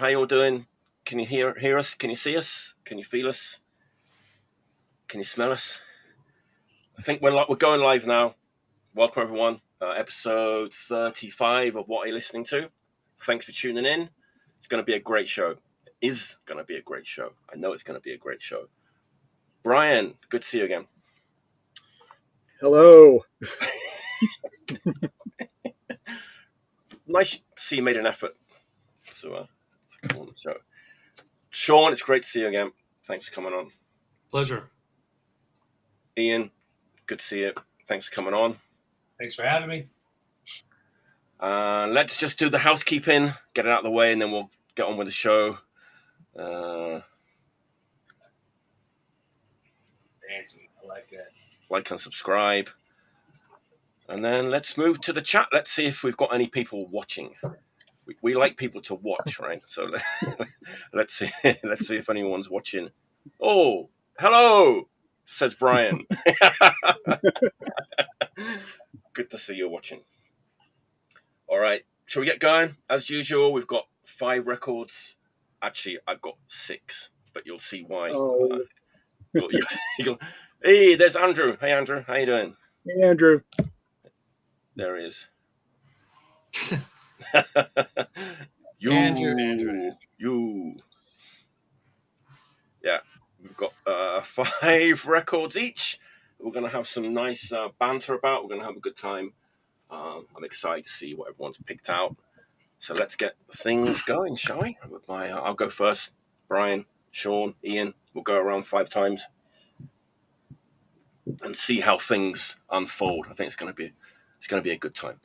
How you all doing? Can you hear us? Can you see us? Can you feel us? Can you smell us? I think we're going live now. Welcome everyone. Episode 35 of What Are You Listening To? Thanks for tuning in. It's going to be a great show. It is going to be a great show. I know it's going to be a great show. Brian, good to see you again. Hello. Nice to see you made an effort to come on the show. Shawn, it's great to see you again. Thanks for coming on. Pleasure. Ian, good to see you. Thanks for coming on. Thanks for having me. Let's just do the housekeeping, get it out of the way, and then we'll get on with the show. Fancy. I like that. Like and subscribe. And then let's move to the chat. Let's see if we've got any people watching. We like people to watch, right? So let's see. Let's see if anyone's watching. Oh, hello, says Brian. Good to see you watching. All right, shall we get going? As usual, we've got 5 records. Actually, I've got 6, but you'll see why. Oh. Hey, there's Andrew. Hey, Andrew. How you doing? Hey, Andrew. There he is. Andrew. You. Yeah, we've got 5 records each. We're going to have some nice banter about. We're going to have a good time. I'm excited to see what everyone's picked out. So let's get things going, shall we? I'll go first. Brian, Shawn, Ian. We'll go around 5 times and see how things unfold. I think it's going to be a good time.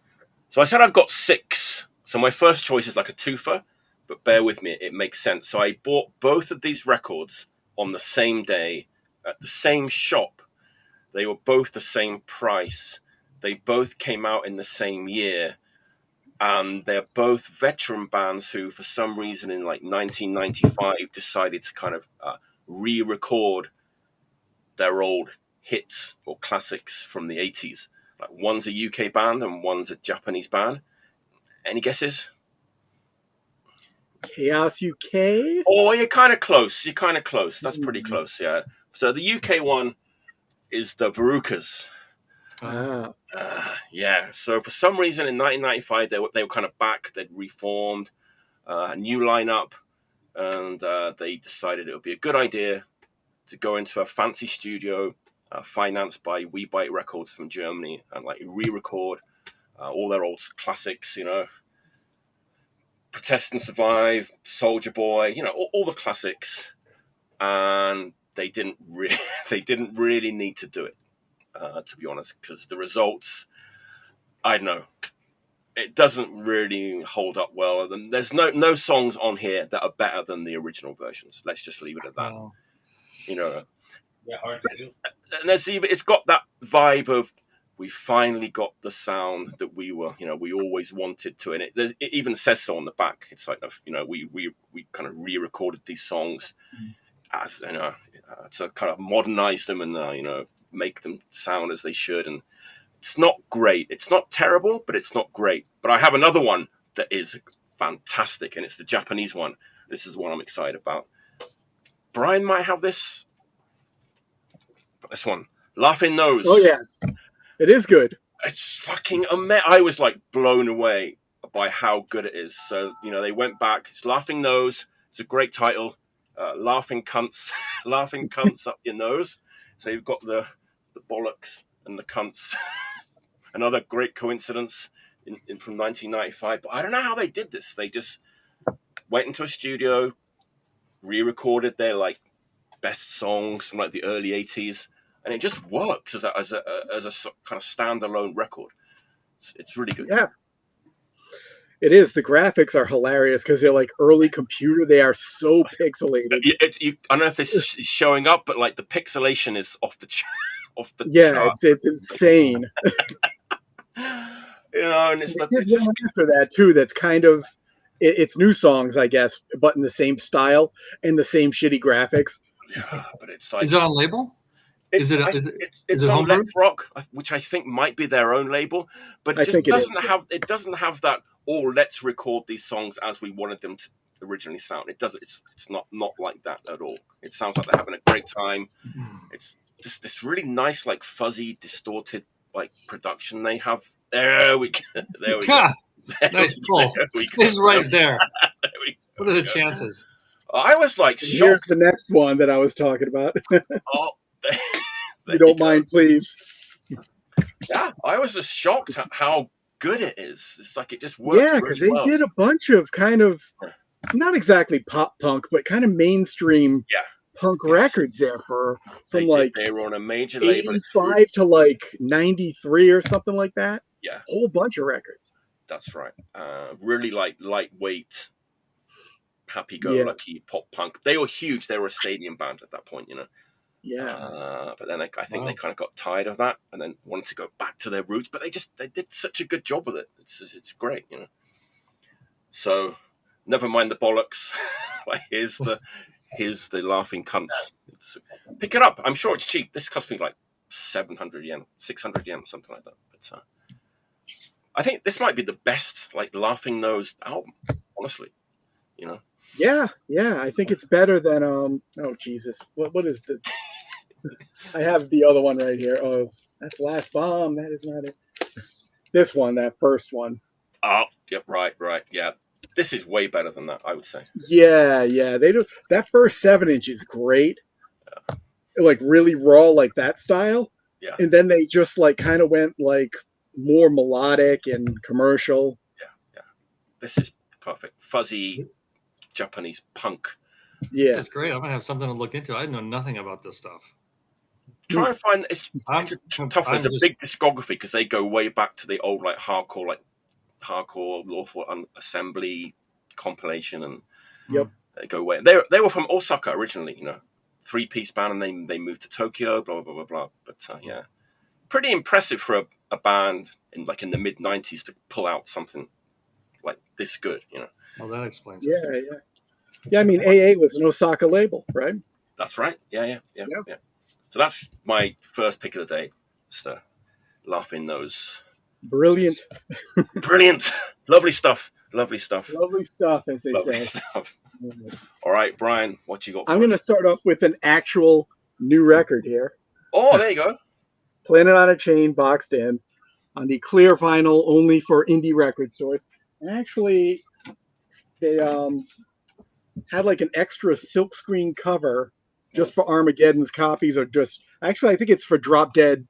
So I said I've got 6. So my first choice is like a twofer, but bear with me, it makes sense. So I bought both of these records on the same day at the same shop. They were both the same price. They both came out in the same year. And they're both veteran bands who, for some reason in like 1995, decided to kind of re-record their old hits or classics from the 80s. Like one's a UK band and one's a Japanese band. Any guesses? Chaos UK? Oh, you're kind of close. That's pretty close, yeah. So the UK one is the Varukers. Yeah. So for some reason in 1995, they were kind of back. They'd reformed a new lineup, and they decided it would be a good idea to go into a fancy studio financed by We Bite Records from Germany and like re-record all their old classics, you know, Protest and Survive, Soldier Boy, you know, all the classics. And they didn't really need to do it, to be honest, because the results, I don't know, it doesn't really hold up well. And there's no songs on here that are better than the original versions. Let's just leave it at that. Oh. You know, Yeah, hard to do. and it's got that vibe of we finally got the sound that we always wanted to, and it even says so on the back. It's like, you know, we kind of re-recorded these songs as, you know, to kind of modernize them and you know, make them sound as they should. And it's not great. It's not terrible, but it's not great. But I have another one that is fantastic, and it's the Japanese one. This is one I'm excited about. Brian might have this. But this one, Laughin' Nose. Oh, yes. It is good. It's fucking amazing. I was like blown away by how good it is. So, you know, they went back. It's Laughin' Nose. It's a great title. Laughing Cunts. Laughing Cunts up your nose. So you've got the Bollox and the Cunts. Another great coincidence from 1995. But I don't know how they did this. They just went into a studio, re-recorded their like best songs from like the early 80s. And it just works as a kind of standalone record. It's really good. Yeah, it is. The graphics are hilarious because they're like early computer. They are so pixelated. I don't know if this is showing up, but like the pixelation is off the chart. It's insane. You know, and it's just for that too. That's kind of it's new songs, I guess, but in the same style and the same shitty graphics. Yeah, but it's like, is it on label? It's on Let's Rock, which I think might be their own label, but it doesn't have that. Oh, let's record these songs as we wanted them originally sound. It doesn't. It's not like that at all. It sounds like they're having a great time. It's just this really nice, like fuzzy, distorted, like production they have. There we go. There we go. Nice pull. It's right there. What are the chances? I was like And shocked. here's the next one that I was talking about. Oh, you don't mind, please. Yeah, I was just shocked at how good it is. It's like it just works. Yeah, because they did a bunch of kind of not exactly pop punk, but kind of mainstream punk records there from they were on a major label. 85 to like 93 or something like that. Yeah, a whole bunch of records. That's right. Really like lightweight, happy-go-lucky pop punk. They were huge. They were a stadium band at that point, you know. Yeah. But then I think they kind of got tired of that and then wanted to go back to their roots. But they did such a good job with it. It's great, you know. So never mind the Bollox. Like here's the Laughin Cunts. Pick it up. I'm sure it's cheap. This cost me like 700 yen, 600 yen, something like that. But I think this might be the best like Laughing Nose album, honestly. You know. Yeah. I think it's better than oh Jesus. What is the I have the other one right here. Oh, that's Last Bomb. That is not it. This one, that first one. Oh, yep, right. Yeah. This is way better than that, I would say. Yeah. They do that first 7-inch is great. Like really raw, like that style. Yeah. And then they just like kind of went like more melodic and commercial. Yeah. This is perfect. Fuzzy Japanese punk. Yeah. This is great. I'm gonna have something to look into. I know nothing about this stuff. Try and find it's tough. It's a big discography because they go way back to the old like hardcore Lawful Assembly compilation, and they go way. They were from Osaka originally, you know, 3-piece band, and they moved to Tokyo. Blah blah blah blah. But yeah, pretty impressive for a band in the mid '90s to pull out something like this good, you know. Well, that explains. Yeah. I mean, AA was an Osaka label, right? That's right. Yeah. So that's my first pick of the day. It's the Laughin Nose. Brilliant. Lovely stuff, as they say. Stuff. All right, Brian, what you got for I'm going to start off with an actual new record here. Oh, there you go. Planet on a Chain, boxed in, on the clear vinyl, only for indie record stores. And actually, they had like an extra silkscreen cover just for Armageddon's copies, or just actually I think it's for Dropdead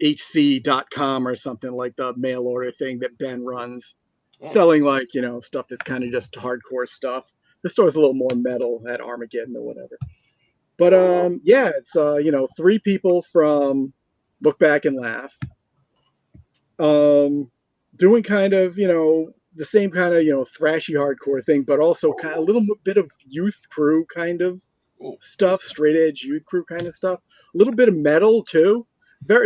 HC.com or something, like the mail order thing that Ben runs, selling like, you know, stuff that's kind of just hardcore stuff. The store's a little more metal at Armageddon or whatever. But it's 3 people from Look Back and Laugh, doing kind of, you know, the same kind of, you know, thrashy hardcore thing, but also kind of a little bit of Youth Crew kind of stuff, straight edge Youth Crew kind of stuff. A little bit of metal too,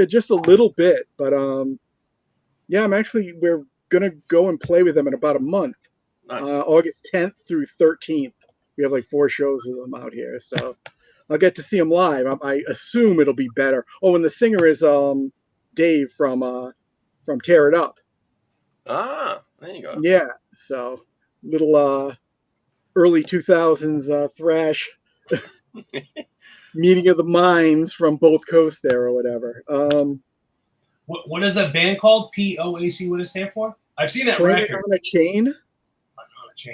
just a little bit. But we're gonna go and play with them in about a month. Nice. August 10th through 13th. We have like 4 shows of them out here, so I'll get to see them live. I assume it'll be better. Oh, and the singer is Dave from Tear It Up. Ah, there you go. Yeah, so little early 2000s thrash meeting of the minds from both coasts there or whatever. What is that band called? POAC, what does it stand for? I've seen that Planet record. on a Chain.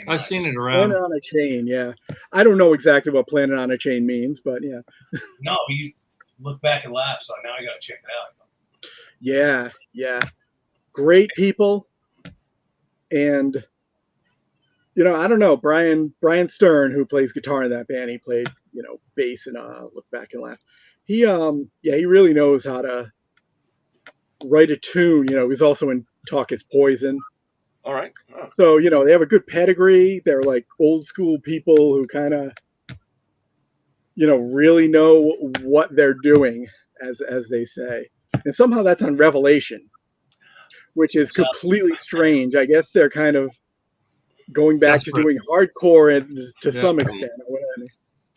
I've seen it around. Planet on a Chain, yeah. I don't know exactly what Planet on a Chain means, but yeah. No, you Look Back and Laugh, so now I gotta check it out. Yeah. Great people. And, you know, I don't know, Brian Stern, who plays guitar in that band, he played, you know, bass in Look Back and Laugh. He really knows how to write a tune. You know, he's also in Talk Is Poison. All right. Oh. So, you know, they have a good pedigree. They're like old school people who kind of, you know, really know what they're doing, as they say. And somehow that's on Revelation, which is completely strange. I guess they're kind of going back to doing hardcore to some extent. Or whatever.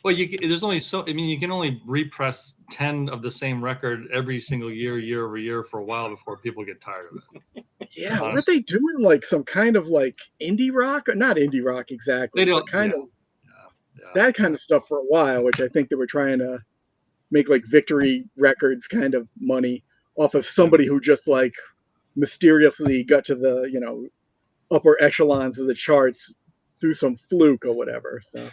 Well, there's only you can only repress 10 of the same record every single year over year for a while before people get tired of it. Yeah, honestly. weren't they doing like some kind of like indie rock? Not indie rock exactly, They don't. but kind Yeah. of Yeah. that kind of stuff for a while, which I think they were trying to make like Victory Records kind of money off of somebody who just like mysteriously got to the, upper echelons of the charts through some fluke or whatever. So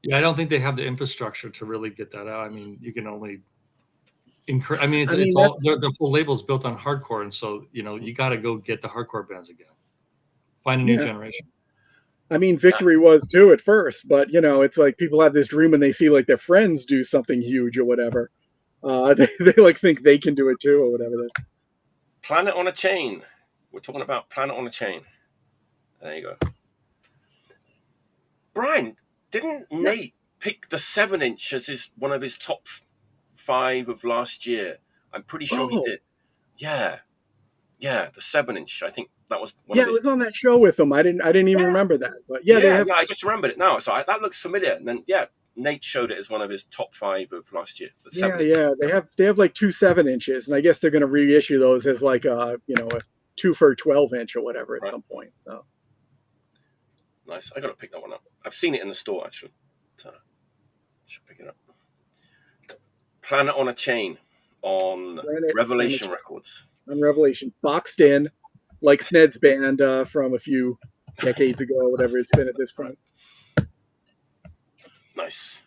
Yeah, I don't think they have the infrastructure to really get that out. I mean, you can only encourage. I mean, I mean, it's all the whole label's built on hardcore, and so you got to go get the hardcore bands again. Find a new generation. I mean, Victory was too at first, but it's like people have this dream when they see like their friends do something huge or whatever. They like think they can do it too or whatever. Planet on a Chain. We're talking about Planet on a Chain. There you go. Brian, didn't Nate pick the 7-inch as one of his top 5 of last year? I'm pretty sure he did. Yeah, the 7-inch. I think that was one of his. I was on that show with them. I didn't even remember that, but I just remembered it now. So that looks familiar. And then Nate showed it as one of his top 5 of last year. The 7-inch. They have like 2 7-inches, and I guess they're going to reissue those as like a 2 for a 12-inch or whatever at some point. So nice. I got to pick that one up. I've seen it in the store actually. So should pick it up. Planet on a Chain on Revelation Records. On Revelation, boxed in, like Sned's band from a few decades ago, whatever it's been at this point. Nice.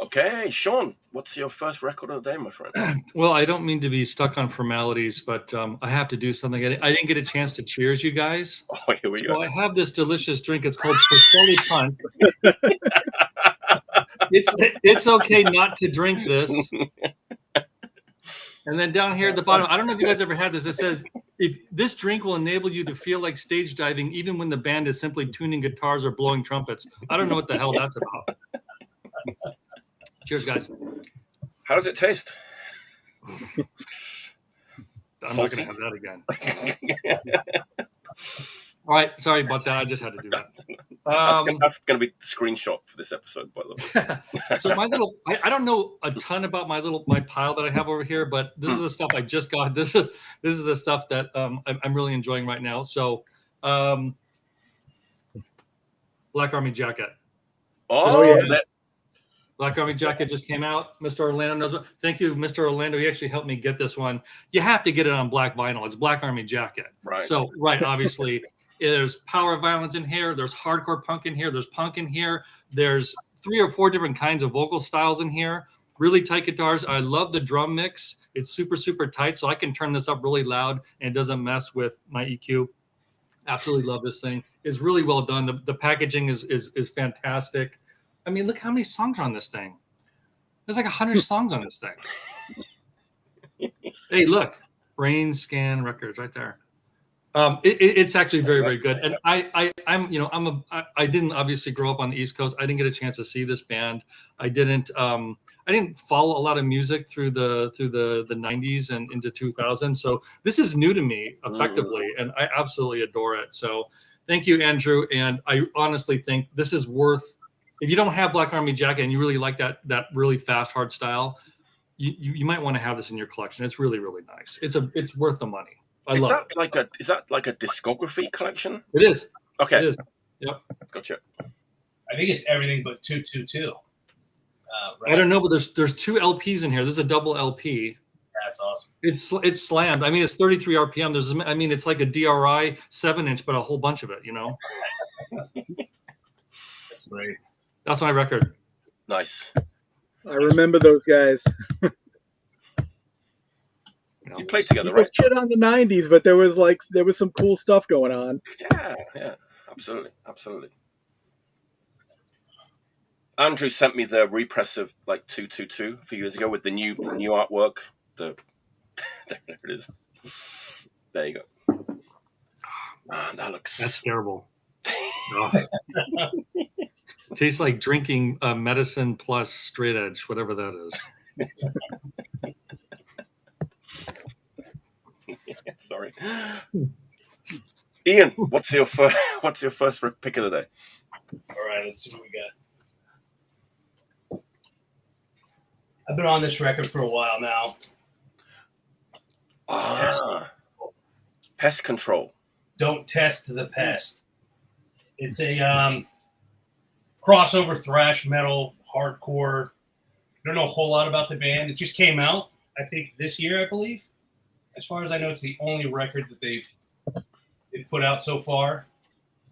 Okay, Shawn, what's your first record of the day, my friend? Well, I don't mean to be stuck on formalities, but I have to do something. I didn't get a chance to cheers you guys. Oh, here we go. I have this delicious drink. It's called Persoli Punch. It's okay not to drink this. And then down here at the bottom, I don't know if you guys ever had this. It says, this drink will enable you to feel like stage diving even when the band is simply tuning guitars or blowing trumpets. I don't know what the hell that's about. Cheers, guys. How does it taste? I'm not going to have that again. All right. Sorry about that. I just had to do that. That's going to be the screenshot for this episode, by the way. So I don't know a ton about my pile that I have over here, but this is the stuff I just got. This is the stuff that I'm really enjoying right now. So, Black Army jacket. Oh, yeah. Black Army jacket just came out. Mr. Orlando knows what. Thank you, Mr. Orlando. He actually helped me get this one. You have to get it on black vinyl. It's Black Army jacket. Right. So, obviously, there's power violence in here. There's hardcore punk in here. There's punk in here. There's 3 or 4 different kinds of vocal styles in here. Really tight guitars. I love the drum mix. It's super, super tight, so I can turn this up really loud, and it doesn't mess with my EQ. Absolutely love this thing. It's really well done. The packaging is fantastic. I mean, look how many songs are on this thing. There's like 100 songs on this thing. Hey, look, Brain Scan Records right there. It's actually very, very good. And I didn't obviously grow up on the East Coast. I didn't get a chance to see this band. I didn't follow a lot of music through the 90s and into 2000. So this is new to me effectively, and I absolutely adore it. So thank you, Andrew. And I honestly think this is worth. If you don't have Black Army jacket and you really like that really fast hard style, you might want to have this in your collection. It's really, really nice. It's worth the money. Is that like a discography collection? It is. Okay. It is. Yep. Gotcha. I think it's everything but 222. Right? I don't know, but there's 2 LPs in here. This is a double LP. That's awesome. It's slammed. I mean, it's 33 RPM. It's like a DRI 7-inch, but a whole bunch of it. That's great. That's my record. Nice. I remember those guys. You played together, right? Shit on the 90s, but there was some cool stuff going on. Yeah, absolutely. Andrew sent me the repress of like 222 a few years ago with the new artwork. There it is. There you go. Man, that's terrible. Tastes like drinking medicine plus straight edge, whatever that is. Sorry, Ian. What's your first pick of the day? All right, let's see what we got. I've been on this record for a while now. Pest Control. Don't Test the Pest. It's a crossover thrash metal hardcore. I don't know a whole lot about the band. It just came out, I think, this year, I believe. As far as I know, it's the only record that they've put out so far.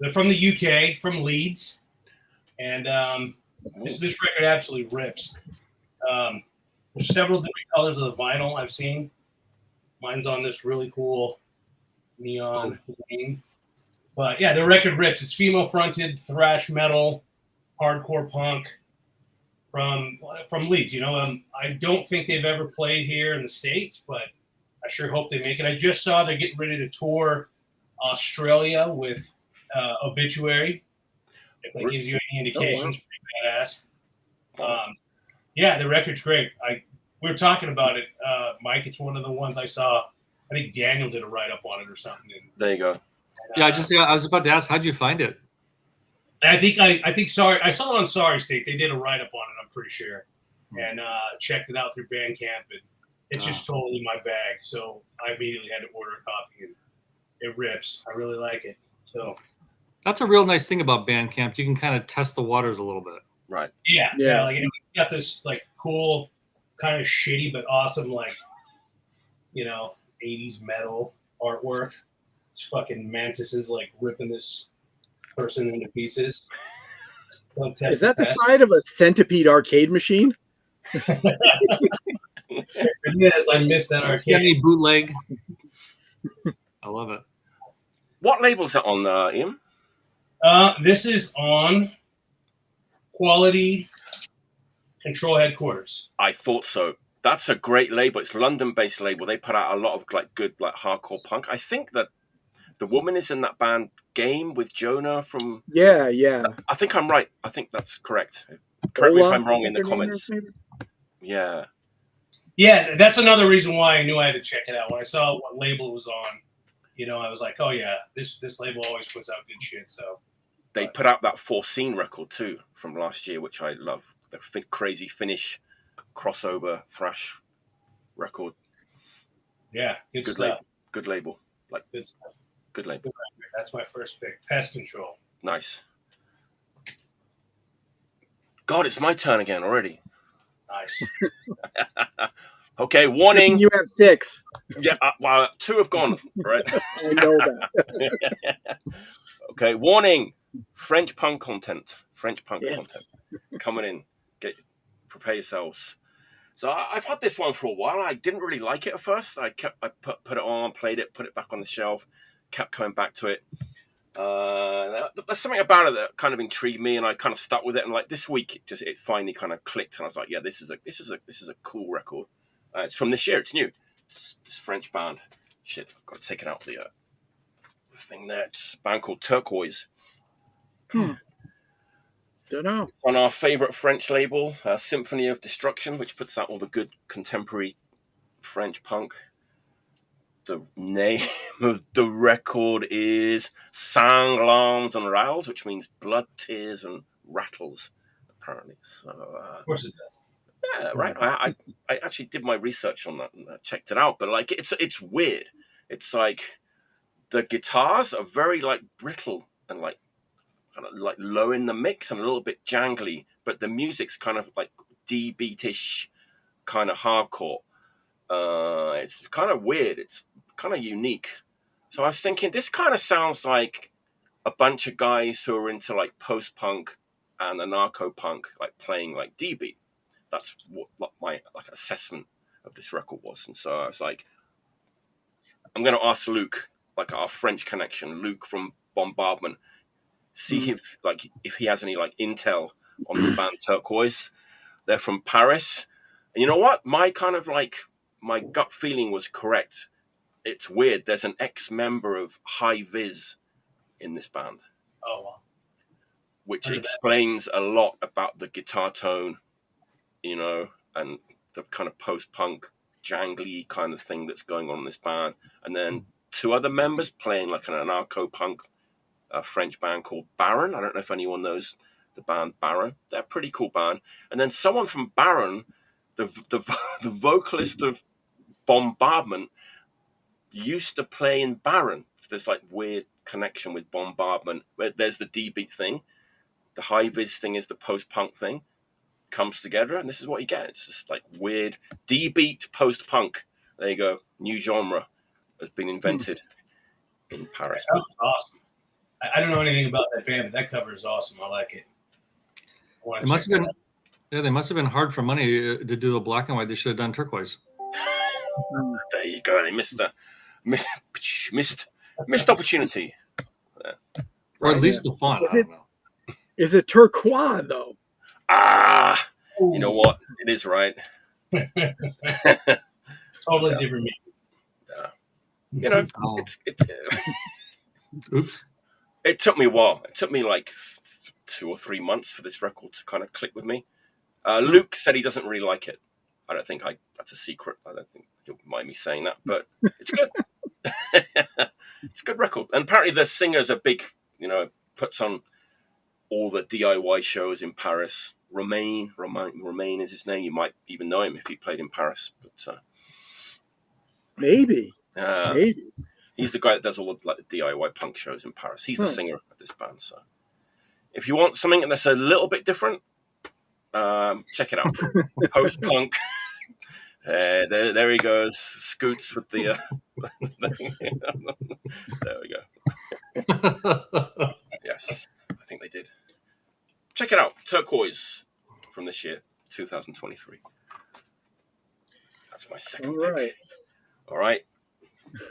They're from the UK, from Leeds, and this record absolutely rips. There's several different colors of the vinyl I've seen. Mine's on this really cool neon green. But yeah, the record rips. It's female-fronted thrash metal, hardcore punk from Leeds. You know, I don't think they've ever played here in the States, but I sure hope they make it. I just saw they're getting ready to tour Australia with Obituary. If that gives you any indications, pretty badass. Yeah, the record's great. We were talking about it, Mike. It's one of the ones I saw. I think Daniel did a write-up on it or something. There you go. Yeah, I was about to ask, how'd you find it? I think Sorry. I saw it on Sorry State. They did a write-up on it, I'm pretty sure, and checked it out through Bandcamp, and it's just totally my bag. So I immediately had to order a copy, and it rips. I really like it. So that's a real nice thing about Bandcamp. You can kind of test the waters a little bit. Right. Yeah. Like, it's got this like cool, kind of shitty but awesome, like, you know, 80s metal artwork. It's fucking mantises like ripping this person into pieces. Is that the side of a Centipede arcade machine? It is. I missed that arcade. Semi bootleg. I love it. What label's that on, Ian? This is on Quality Control Headquarters. I thought so. That's a great label. It's a London-based label. They put out a lot of like good like hardcore punk. I think that the woman is in that band Game with Jonah from. Yeah. I think I'm right. I think that's correct. Correct me if I'm wrong in the comments. Yeah. Yeah, that's another reason why I knew I had to check it out. When I saw what label it was on, you know, I was like, oh yeah, this label always puts out good shit. So they put out that Fourteenth record too from last year, which I love. The crazy Finnish crossover thrash record. Yeah, good stuff. Label. Good label. Like good stuff. Good label. That's my first pick. Pest Control. Nice. God, it's my turn again already. Nice. Okay, warning. You have 6. Yeah, well, 2 have gone, right? I know that. Okay, warning. French punk content. Content coming in. Prepare yourselves. So I've had this one for a while. I didn't really like it at first. I put it on, played it, put it back on the shelf, kept coming back to it. There's something about it that kind of intrigued me, and I kind of stuck with it. And like this week, it finally kind of clicked, and I was like, yeah, this is a cool record. It's from this year. It's new. It's this French band. Shit, I've got to take it out the thing there. It's a band called Turquoise. Don't know. On our favorite French label, Symphony of Destruction, which puts out all the good contemporary French punk. The name of the record is Sang, Larmes, and Râles, which means blood, tears, and rattles, apparently. So, of course it does. Yeah, right. I actually did my research on that and checked it out. But like, it's weird. It's like the guitars are very like brittle and like kind of like low in the mix and a little bit jangly, but the music's kind of like D-beatish, kind of hardcore. It's kind of weird. It's kind of unique. So I was thinking, this kind of sounds like a bunch of guys who are into like post-punk and anarcho-punk, like playing like D-beat. That's what my like assessment of this record was. And so I was like, I'm going to ask Luke, like our French connection, Luke from Bombardment, see if he has any like intel on this band Turquoise. They're from Paris. And you know what? My gut feeling was correct. It's weird. There's an ex-member of High Vis in this band. Oh, wow. Which explains a lot about the guitar tone, you know, and the kind of post-punk, jangly kind of thing that's going on in this band. And then 2 other members playing like an anarcho-punk French band called Baron. I don't know if anyone knows the band Baron. They're a pretty cool band. And then someone from Baron, the vocalist of Bombardment, used to play in Baron. There's like weird connection with Bombardment. Where there's the D-beat thing. The high-vis thing is the post-punk thing. Comes together, and this is what you get. It's just like weird D-beat post-punk. There you go. New genre has been invented in Paris. That was awesome. I don't know anything about that band, but that cover is awesome. I like it. It must have been, yeah, they must have been hard for money to do the black and white. They should have done turquoise. There you go. They missed opportunity. Or at least the font. I don't know. Is it turquoise though? You know what? It is right. Totally different meaning. You know, Oops. it took me a while. It took me like 2 or 3 months for this record to kind of click with me. Luke said he doesn't really like it. I don't think that's a secret. I don't think he'll mind me saying that, but it's good. It's a good record. And apparently the singer's a big, puts on all the DIY shows in Paris. Romain is his name. You might even know him if he played in Paris. But maybe. He's the guy that does all the DIY punk shows in Paris. He's the singer of this band. So if you want something that's a little bit different, check it out. Post-punk. There he goes. Scoots with the... there we go. Yes, I think they did. Check it out. Turquoise from this year, 2023. That's my second pick. All right.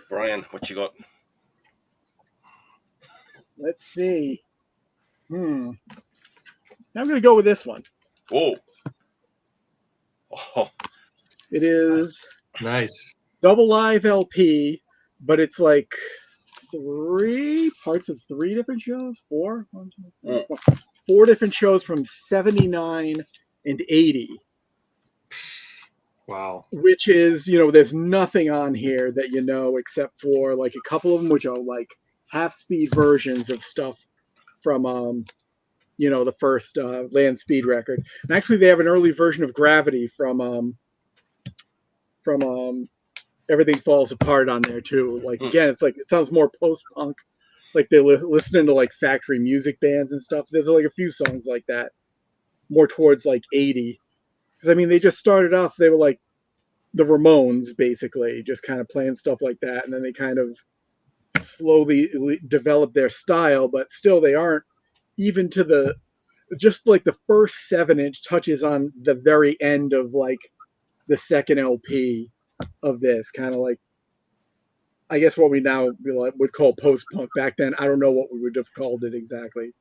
Brian, what you got? Let's see. I'm going to go with this one. Whoa. Oh. It is nice. Double live LP, but it's like 3 parts of 3 different shows. 4? 4 different shows from 79 and 80. Wow. Which is, there's nothing on here that except for like a couple of them, which are like half-speed versions of stuff from, the first Land Speed record. And actually, they have an early version of Gravity from Everything Falls Apart on there too. Like again, it's like it sounds more post-punk. Like they're listening to like factory music bands and stuff. There's like a few songs like that, more towards like 80. Because they just started off. They were like the Ramones, basically, just kind of playing stuff like that, and then they kind of slowly developed their style. But still, they aren't even to just like the first 7-inch touches on the very end of like the second LP of this, kind of like, I guess what we now would call post-punk. Back then, I don't know what we would have called it exactly.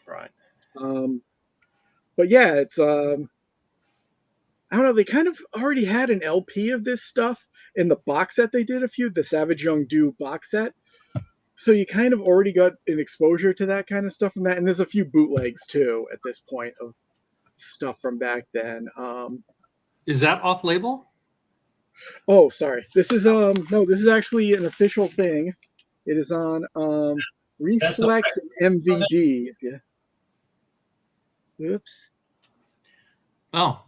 Right. But yeah, it's I don't know. They kind of already had an LP of this stuff in the box set they did the Savage Young Do box set. So you kind of already got an exposure to that kind of stuff from that. And there's a few bootlegs too at this point of stuff from back then. Is that off label? Oh, sorry. This is no, this is actually an official thing. It is on Reflex and MVD. Oops. Oh,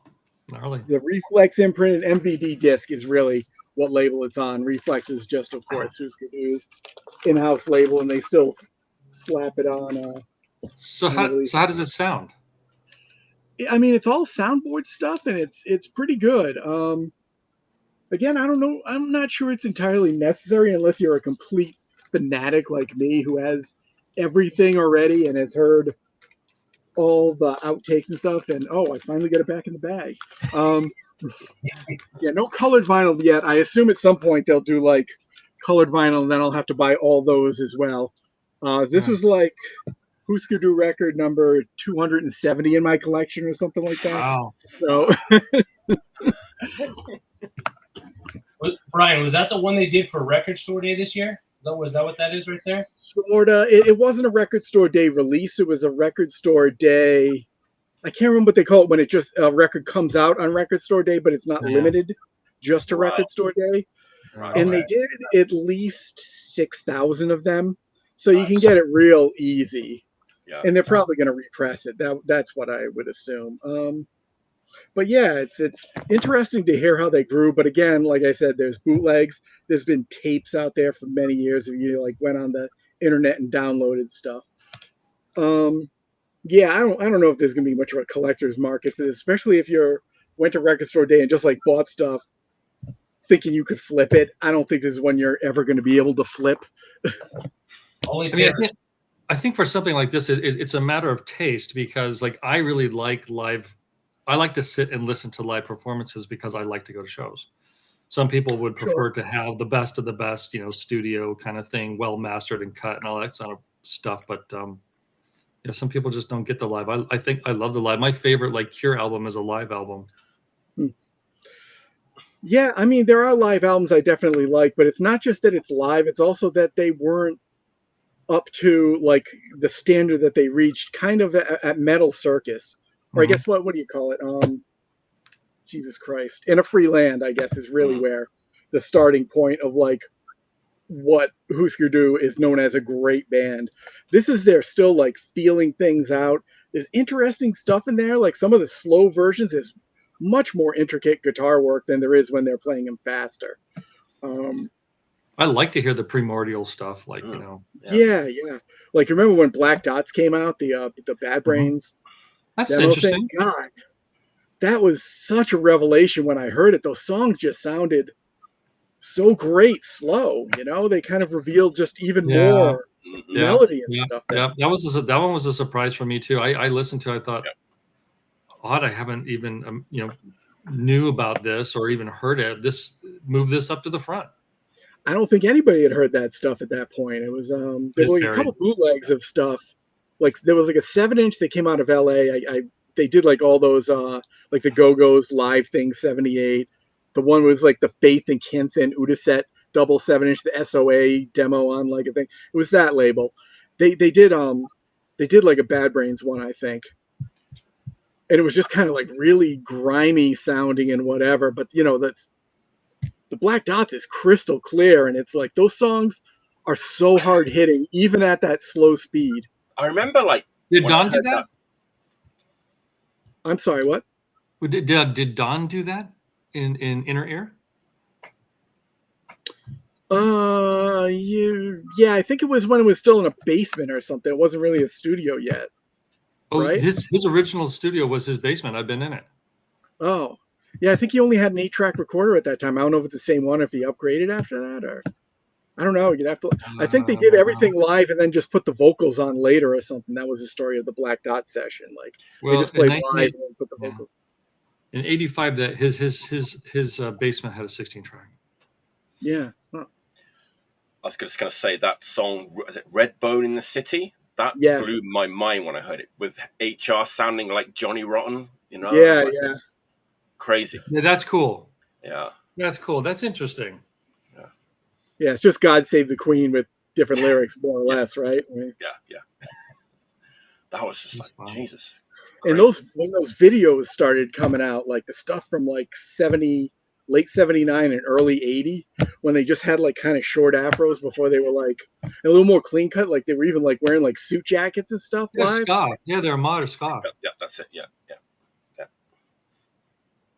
gnarly. The Reflex imprint and MVD disc is really what label it's on. Reflex is just, of course, ŠKUC's in-house label, and they still slap it on. So how does it sound? It's all soundboard stuff, and it's pretty good. Again, I don't know. I'm not sure it's entirely necessary unless you're a complete fanatic like me who has everything already and has heard all the outtakes and stuff. And I finally got it back in the bag. Yeah, no colored vinyl yet. I assume at some point they'll do like colored vinyl, and then I'll have to buy all those as well. This was like ŠKUC record number 270 in my collection or something like that. Wow. So. Brian, was that the one they did for Record Store Day this year? Was that what that is right there? Sorta. It wasn't a Record Store Day release. It was a Record Store Day. I can't remember what they call it when it just a record comes out on Record Store Day, but it's not limited just to Record Store Day. Right. And they did at least 6,000 of them, so you can get it real easy. Yeah. And they're probably going to repress it. That's what I would assume. But yeah, it's interesting to hear how they grew. But again, like I said, there's bootlegs. There's been tapes out there for many years. If you like went on the internet and downloaded stuff. Yeah, I don't know if there's gonna be much of a collector's market for this, especially if you're went to record store day and just like bought stuff thinking you could flip it. I don't think this is one you're ever going to be able to flip. Only I mean, Taylor. I think for something like this, it's a matter of taste because, like, I really like live. I like to sit and listen to live performances because I like to go to shows. Some people would prefer to have the best of the best, studio kind of thing, well mastered and cut and all that sort of stuff. But yeah, some people just don't get the live. I think I love the live. My favorite like Cure album is a live album. Yeah, I mean, there are live albums I definitely like, but it's not just that it's live, it's also that they weren't up to like the standard that they reached kind of at Metal Circus. Or I guess what do you call it? Jesus Christ. In a Free Land, I guess, is really where the starting point of like what ŠKUC is known as a great band. This is they're still like feeling things out. There's interesting stuff in there. Like some of the slow versions is much more intricate guitar work than there is when they're playing them faster. I like to hear the primordial stuff, like Yeah. Like remember when Black Dots came out, the Bad Brains. That's interesting. God, that was such a revelation when I heard it. Those songs just sounded so great, slow. They kind of revealed just even more melody and stuff. Yeah, that one was a surprise for me too. I listened to it, I thought, odd, I haven't even knew about this or even heard it. Move this up to the front. I don't think anybody had heard that stuff at that point. It was there were like a couple bootlegs of stuff. Like there was like a 7-inch that came out of LA. They did like all those like the Go-Go's live thing 78. The one was like the Faith and Kinson Udaset double 7-inch, the SOA demo on like a thing. It was that label. They did like a Bad Brains one, I think. And it was just kind of like really grimy sounding and whatever. But that's the Black Dots is crystal clear, and it's like those songs are so hard hitting, even at that slow speed. I remember like did Don do that? I'm sorry, what? Did Don do that in Inner Ear? Yeah, I think it was when it was still in a basement or something. It wasn't really a studio yet. Oh, right? His original studio was his basement. I've been in it. Oh, yeah. I think he only had an 8-track recorder at that time. I don't know if it's the same one, if he upgraded after that, or I don't know. You'd have to. I think they did everything live and then just put the vocals on later or something. That was the story of the Black Dot session. Like they just played live and then put the vocals. In '85, that his basement had a 16-track. Yeah. Huh. I was just going to say that song, is it Redbone in the City? That blew my mind when I heard it, with HR sounding like Johnny Rotten, Yeah. Crazy. Yeah, that's cool. Yeah. That's cool. That's interesting. Yeah, it's just God Save the Queen with different lyrics, more or less, right? I mean, yeah. That was just like, Jesus. Crazy. And when those videos started coming out, like the stuff from like late 79 and early 80, when they just had like kind of short afros before they were like a little more clean cut, like they were even like wearing like suit jackets and stuff. Yeah, ska. Yeah, they're modern ska. Yeah, that's it. Yeah.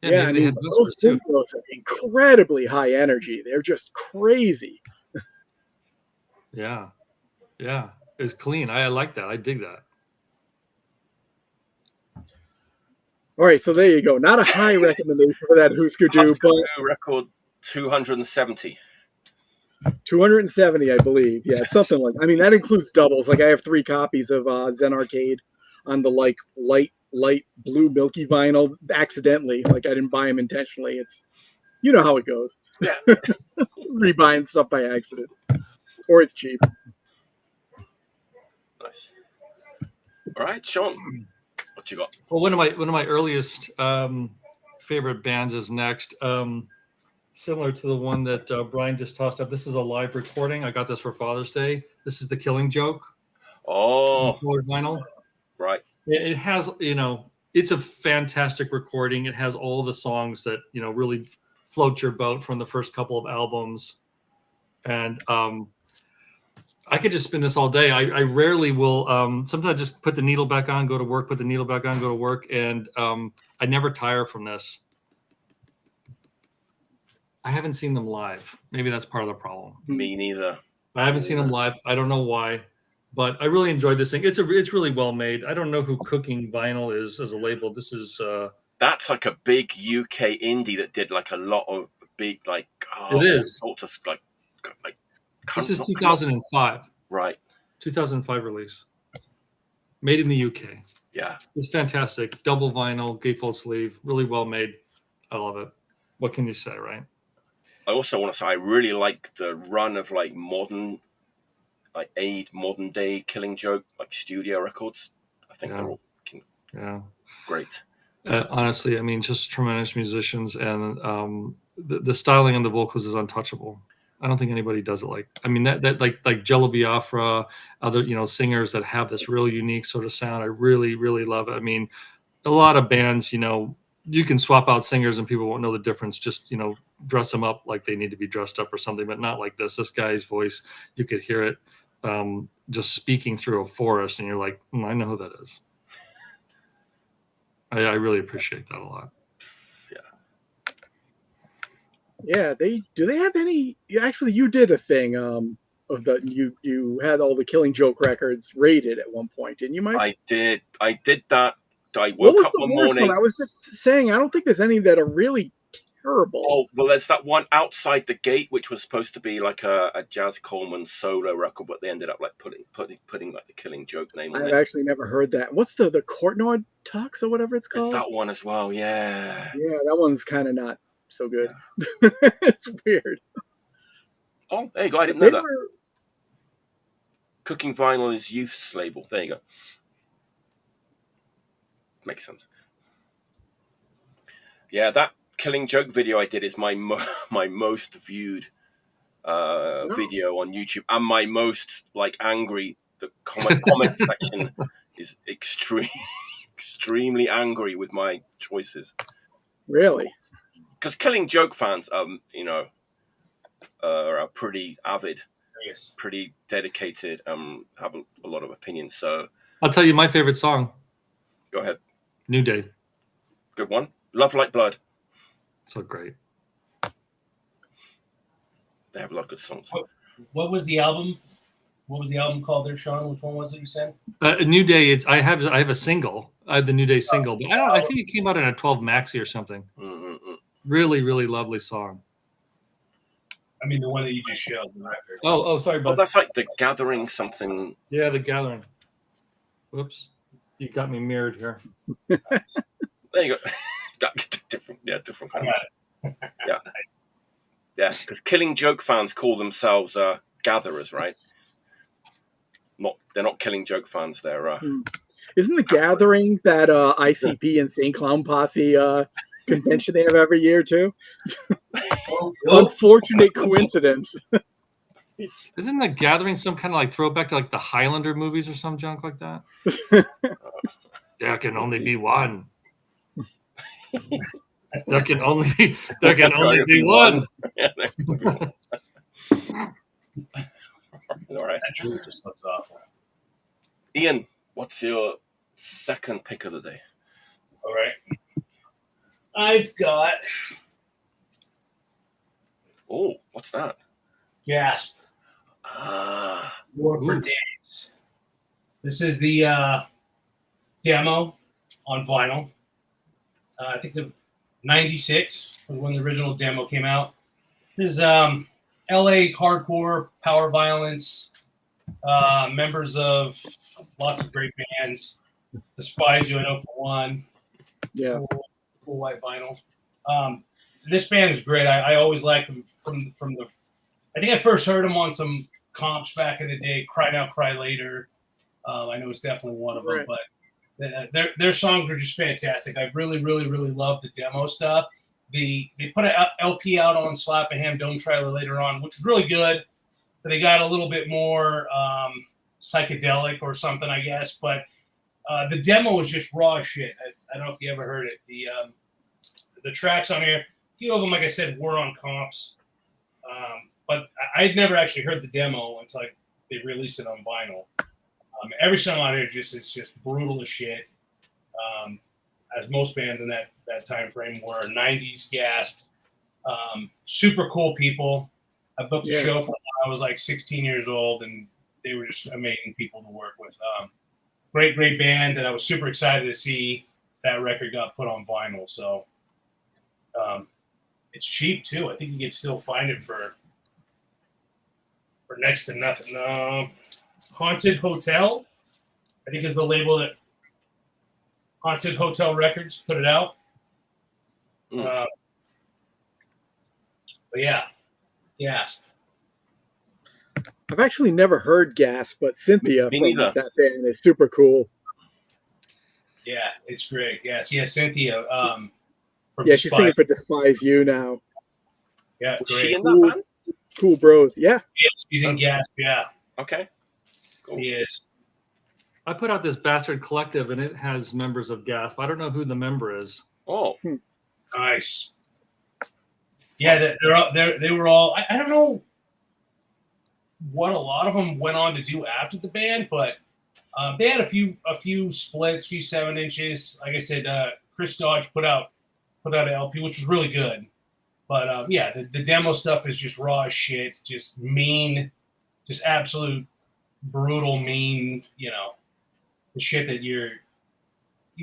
Yeah, I mean, those videos are incredibly high energy. They're just crazy. Yeah. It's clean. I like that. I dig that. All right, so there you go. Not a high recommendation for that ŠKUC, but record 270. 270, I believe. Yeah, something like. I mean, that includes doubles. Like I have 3 copies of Zen Arcade on the like light blue milky vinyl accidentally. Like I didn't buy them intentionally. It's how it goes. Yeah. Rebuying stuff by accident, or it's cheap. Nice. All right, Shawn, what you got? Well, one of my earliest favorite bands is next. Similar to the one that Brian just tossed up. This is a live recording. I got this for Father's Day. This is The Killing Joke. Oh, vinyl. Right. It has, it's a fantastic recording. It has all the songs that, really float your boat from the first couple of albums. And I could just spin this all day. I rarely will. Sometimes I just put the needle back on, go to work, put the needle back on, go to work. And I never tire from this. I haven't seen them live. Maybe that's part of the problem. Me neither. I haven't seen them live. I don't know why, but I really enjoyed this thing. It's really well made. I don't know who Cooking Vinyl is as a label. This is that's like a big UK indie that did like a lot of big like it is sorts of like this is 2005. Right. 2005 release. Made in the UK. Yeah. It's fantastic. Double vinyl, gatefold sleeve, really well made. I love it. What can you say, right? I also want to say I really like the run of like modern, like modern day Killing Joke, like studio records. I think they're all great. Honestly, I mean, just tremendous musicians, and the styling on the vocals is untouchable. I don't think anybody does it like. I mean, that like Jello Biafra, other singers that have this real unique sort of sound. I really, really love it. I mean, a lot of bands, you can swap out singers and people won't know the difference. Just dress them up like they need to be dressed up or something, but not like this. This guy's voice, you could hear it just speaking through a forest, and you're like, I know who that is. I really appreciate that a lot. Yeah, they have any. Actually, you did a thing of the you had all the Killing Joke records rated at one point, didn't you, Mike? I did that. I What woke was up the one worst morning. one? I was just saying, I don't think there's any that are really terrible. Oh well, there's that one Outside the Gate, which was supposed to be like a Jazz Coleman solo record, but they ended up like putting like the Killing Joke name on it. I've actually never heard that. What's the Courtnod Tux or whatever it's called? It's that one as well. Yeah. Yeah, that one's kind of not so good. Yeah. It's weird. Oh, there you go. I didn't know that. Were... Cooking Vinyl is Youth's label. There you go. Makes sense. Yeah, that Killing Joke video I did is my most viewed video on YouTube, and my most like angry. The comment section is extremely angry with my choices. Really? Because Killing Joke fans, are pretty avid, Yes. pretty dedicated, have a lot of opinions. So I'll tell you my favorite song. Go ahead. New Day. Good one. Love Like Blood. So great. They have a lot of good songs. What was the album? What was the album called there, Shawn? Which one was it you said? New Day. I have a single. I have the New Day single, but I think it came out in a 12 maxi or something. Mm-mm-mm. Really, really lovely song. I mean, the one that you just showed, the record. Oh, sorry, Oh, bud. that's like The Gathering something. Yeah, The Gathering. Whoops. You got me mirrored here. There you go. different kind of. Yeah, because Killing Joke fans call themselves gatherers, right? They're not Killing Joke fans. They're. Isn't The Gathering that ICP and St. Clown Posse convention they have every year too? Unfortunate coincidence. Isn't The Gathering some kind of like throwback to like the Highlander movies or some junk like that? There can only be one. There can only be one. All right. That truly just looks awful. Ian, what's your second pick of the day? All right. I've got. Oh, what's that? Gasp. War for Days. This is the demo on vinyl. I think the 96 was when the original demo came out. This is LA hardcore, power violence, members of lots of great bands. Despise You and F.O.A.D. Yeah. Cool white vinyl. This band is great. I always liked them from the. I think I first heard them on some comps back in the day. Cry Now, Cry Later. I know it's definitely one of them, but their songs were just fantastic. I really, really, really loved the demo stuff. They put an LP out on Slap a Ham Dome Trailer later on, which was really good. But they got a little bit more psychedelic or something, I guess. But the demo was just raw shit. I don't know if you ever heard it. The tracks on here, a few of them, like I said, were on comps. But I'd never actually heard the demo until I they released it on vinyl. Every song on it is just brutal as shit. As most bands in that time frame were. 90s Gasp. Super cool people. I booked a show from when I was like 16 years old, and they were just amazing people to work with. Great band, and I was super excited to see that record got put on vinyl. So it's cheap too. I think you can still find it for next to nothing. Haunted Hotel, I think, is the label that Haunted Hotel Records put it out. But yeah, Gasp. I've actually never heard Gasp, but Cynthia Me from neither. that band is super cool. Yeah, it's great. Yes, Cynthia. From She's Despise. singing for Despise You now. Yeah, Was great. she in that band? Cool bros. Yeah. Yes, she's in Gasp. Yeah, Okay. Cool. he is. I put out this Bastard Collective, and it has members of Gasp. I don't know who the member is. Oh, Nice. Yeah, they were all. I don't know what a lot of them went on to do after the band, but they had a few splits, few 7-inches. Like I said, Chris Dodge put out an LP, which was really good. But the demo stuff is just raw as shit, just mean, just absolute brutal, mean. The shit that you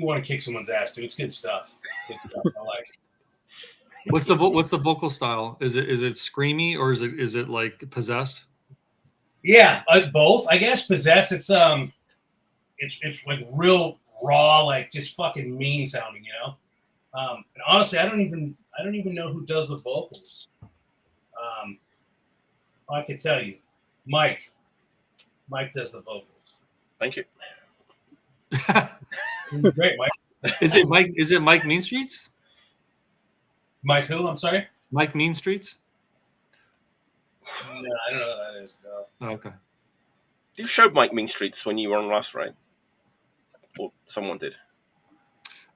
want to kick someone's ass to. It's good stuff. Good stuff. I like it. What's the vocal style? Is it screamy, or is it like possessed? Yeah, both. I guess possessed. It's like real raw, like just fucking mean sounding. And honestly, I don't even know who does the vocals. I can tell you, Mike does the vocals. thank you. Great, Mike. Is it Mike Mean Streets? Mike who? I'm sorry. Mike Mean Streets? No, I don't know who that is. No. Oh, okay. You showed Mike Mean Streets when you were on last, right? Or someone did.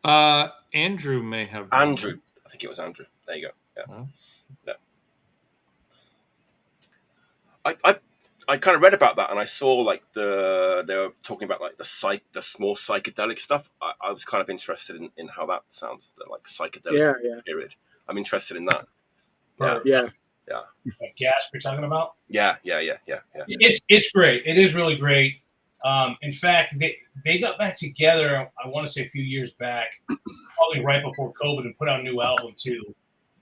Andrew may have. Andrew. I think it was Andrew. There you go. Yeah. Oh. Yeah. I kind of read about that, and I saw like they were talking about like the more psychedelic stuff. I was kind of interested in how that sounds, the like psychedelic period. I'm interested in that. Yeah. Like Gasp, you're talking about? Yeah. It's great. It is really great. In fact, they got back together, I want to say a few years back, probably right before COVID, and put out a new album too.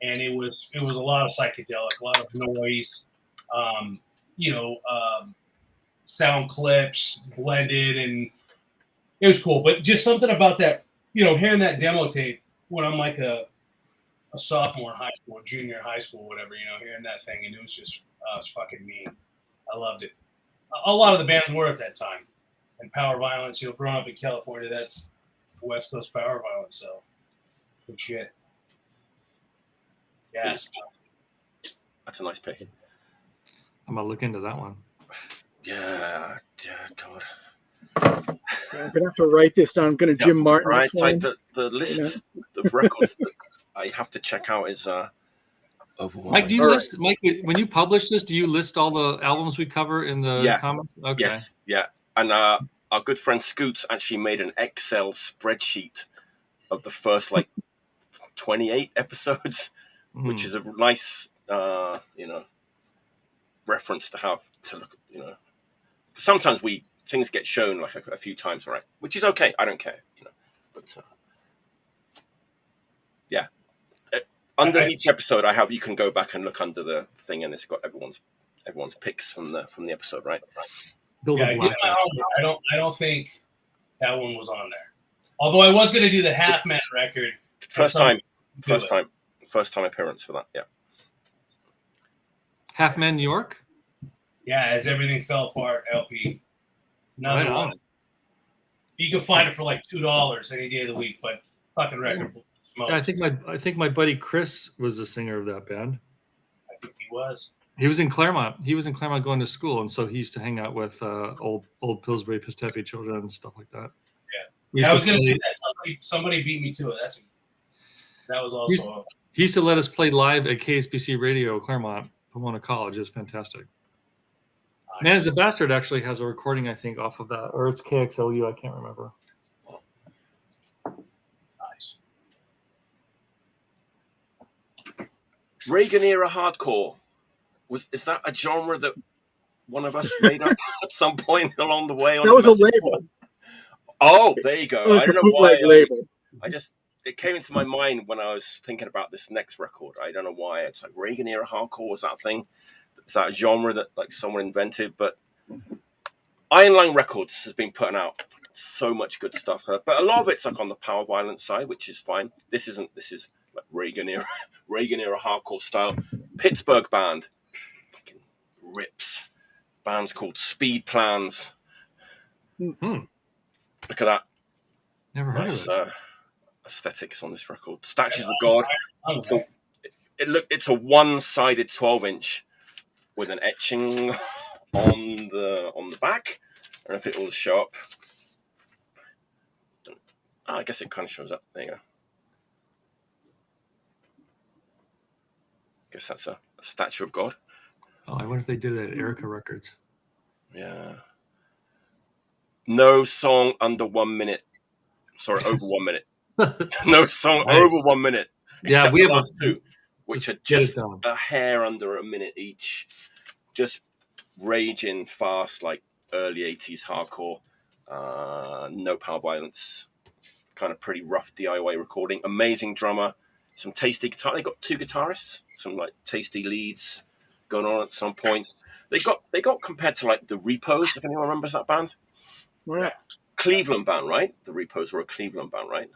And it was a lot of psychedelic, a lot of noise, sound clips blended, and it was cool. But just something about that, hearing that demo tape when I'm like a sophomore in high school, junior in high school, whatever, hearing that thing, and it was just it's fucking mean. I loved it. A lot of the bands were at that time. And Power Violence, growing up in California, that's West Coast Power Violence, so good shit. Yes. That's a nice pick. I'm gonna look into that one. Yeah, God. I'm gonna have to write this down. I'm gonna Jim Martin. Right, this it's one. like the list of records that I have to check out is overwhelming. Mike, do you list Mike when you publish this? Do you list all the albums we cover in the comments? Okay. Yes, yeah. And our good friend ŠKUC actually made an Excel spreadsheet of the first 28 episodes, which is a nice reference to have to look at. Sometimes things get shown like a few times, right? Which is okay. I don't care, But yeah, under each episode, you can go back and look under the thing, and it's got everyone's picks from the episode, right? I don't think that one was on there. Although I was going to do the Half Man record. First time appearance for that. Yeah. Half Man New York. Yeah, As Everything Fell Apart LP. Right on. You can find it for like $2 any day of the week, but fucking record. Yeah, I think my buddy Chris was the singer of that band. I think he was. He was in Claremont. He was in Claremont going to school, and so he used to hang out with old Pillsbury Pistepi children and stuff like that. Yeah, I was going to do that. Somebody beat me to it. That was also. He used to let us play live at KSBC Radio Claremont, Pomona College. It was fantastic. Man is a Bastard actually has a recording, I think, off of that, or it's KXLU. I can't remember. Nice. Reagan era hardcore. Is that a genre that one of us made up at some point along the way? That was a label. Oh, there you go. I don't know why. Label. It came into my mind when I was thinking about this next record. I don't know why. It's like Reagan era hardcore. Was that a thing? Is that a genre that like someone invented? But Iron Lung Records has been putting out so much good stuff, but a lot of it's like on the power violence side, which is fine. This is like Reagan era hardcore style. Pittsburgh band, fucking rips. Band's called Speed Plans. Mm-hmm. Look at that. Never heard of it. Aesthetics on this record. Statues of God. So it's a one-sided 12-inch with an etching on the back. I don't know if it will show up. I guess it kind of shows up. There you go. Guess that's a statue of God. Oh, I wonder if they did it at Erica Records. Yeah. No song under 1 minute. Sorry, over 1 minute. No song over 1 minute. Yeah, we the have last two, which are just a hair under a minute each. Just raging fast, like early 80s hardcore. No power violence. Kind of pretty rough DIY recording. Amazing drummer. Some tasty guitar. They got two guitarists. Some like tasty leads going on at some points. They got compared to like the Repos, if anyone remembers that band. Right. Cleveland band, right? The Repos were a Cleveland band, right?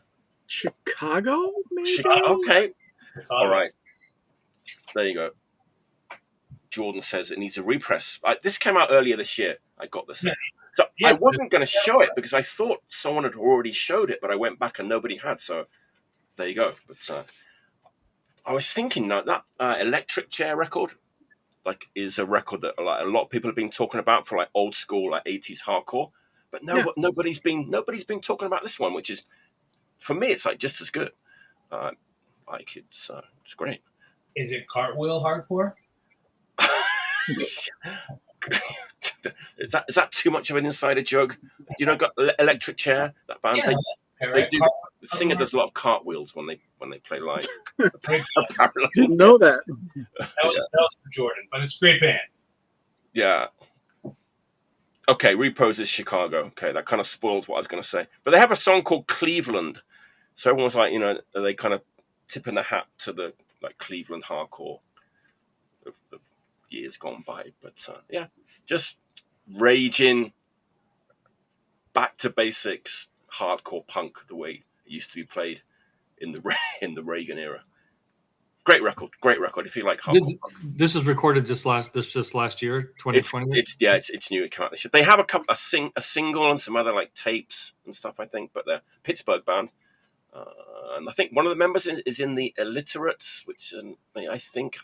Chicago, maybe? Okay. All right. There you go. Jordan says it needs a repress. This came out earlier this year. I got this. So I wasn't going to show it because I thought someone had already showed it, but I went back and nobody had. So there you go. But I was thinking that Electric Chair record is a record that like a lot of people have been talking about for like old school like 80s hardcore. But nobody's been talking about this one, which is, for me, it's like just as good. It's great. Is it cartwheel hardcore? Is that too much of an insider joke? You know, got Electric Chair, that band. Yeah, they do. The singer does a lot of cartwheels when they play live. Apparently, didn't know that. That was for Jordan, but it's a great band. Yeah. Okay, Repos is Chicago. Okay, that kind of spoils what I was going to say. But they have a song called Cleveland. So everyone's like, are they kind of tipping the hat to the like Cleveland hardcore of years gone by. But just raging, back to basics, hardcore punk the way it used to be played in the Reagan era. Great record. If you like hardcore. This is recorded just last year, 2020. It's new. It came out this year. They have a single and some other like tapes and stuff, I think. But they're a Pittsburgh band, and I think one of the members is in the Illiterates, which I think.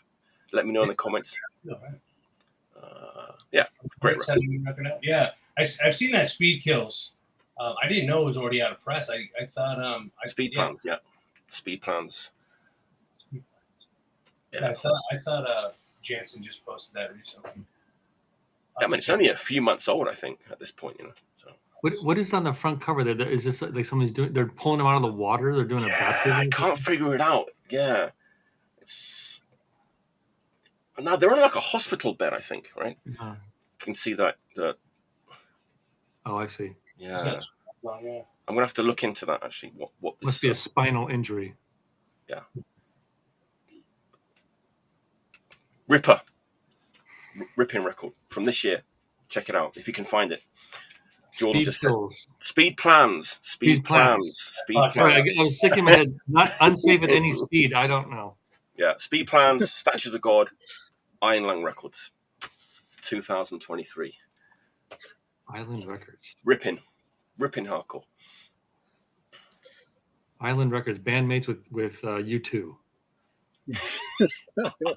Let me know in the comments. Great record. Yeah, I've seen that Speed Kills. I didn't know it was already out of press. I thought Speed Plans. Yeah, Speed Plans. Yeah, I thought Jansen just posted that recently. It's only a few months old, I think, at this point. So. What is on the front cover there? Is this like somebody's doing? They're pulling them out of the water. They're doing a baptism. I can't figure it out. Yeah, now they're on like a hospital bed, I think. Right? Uh-huh. You can see that. Oh, I see. Yeah. I'm gonna have to look into that actually. What this must be a spinal injury. Yeah. Ripping record from this year. Check it out if you can find it. Jordan just said, Speed Plans. Sorry, I was thinking in my head, not unsafe at any speed. I don't know. Yeah, Speed Plans, Statues of God, Iron Lung Records, 2023. Island Records. Ripping hardcore. Island Records, bandmates with U2.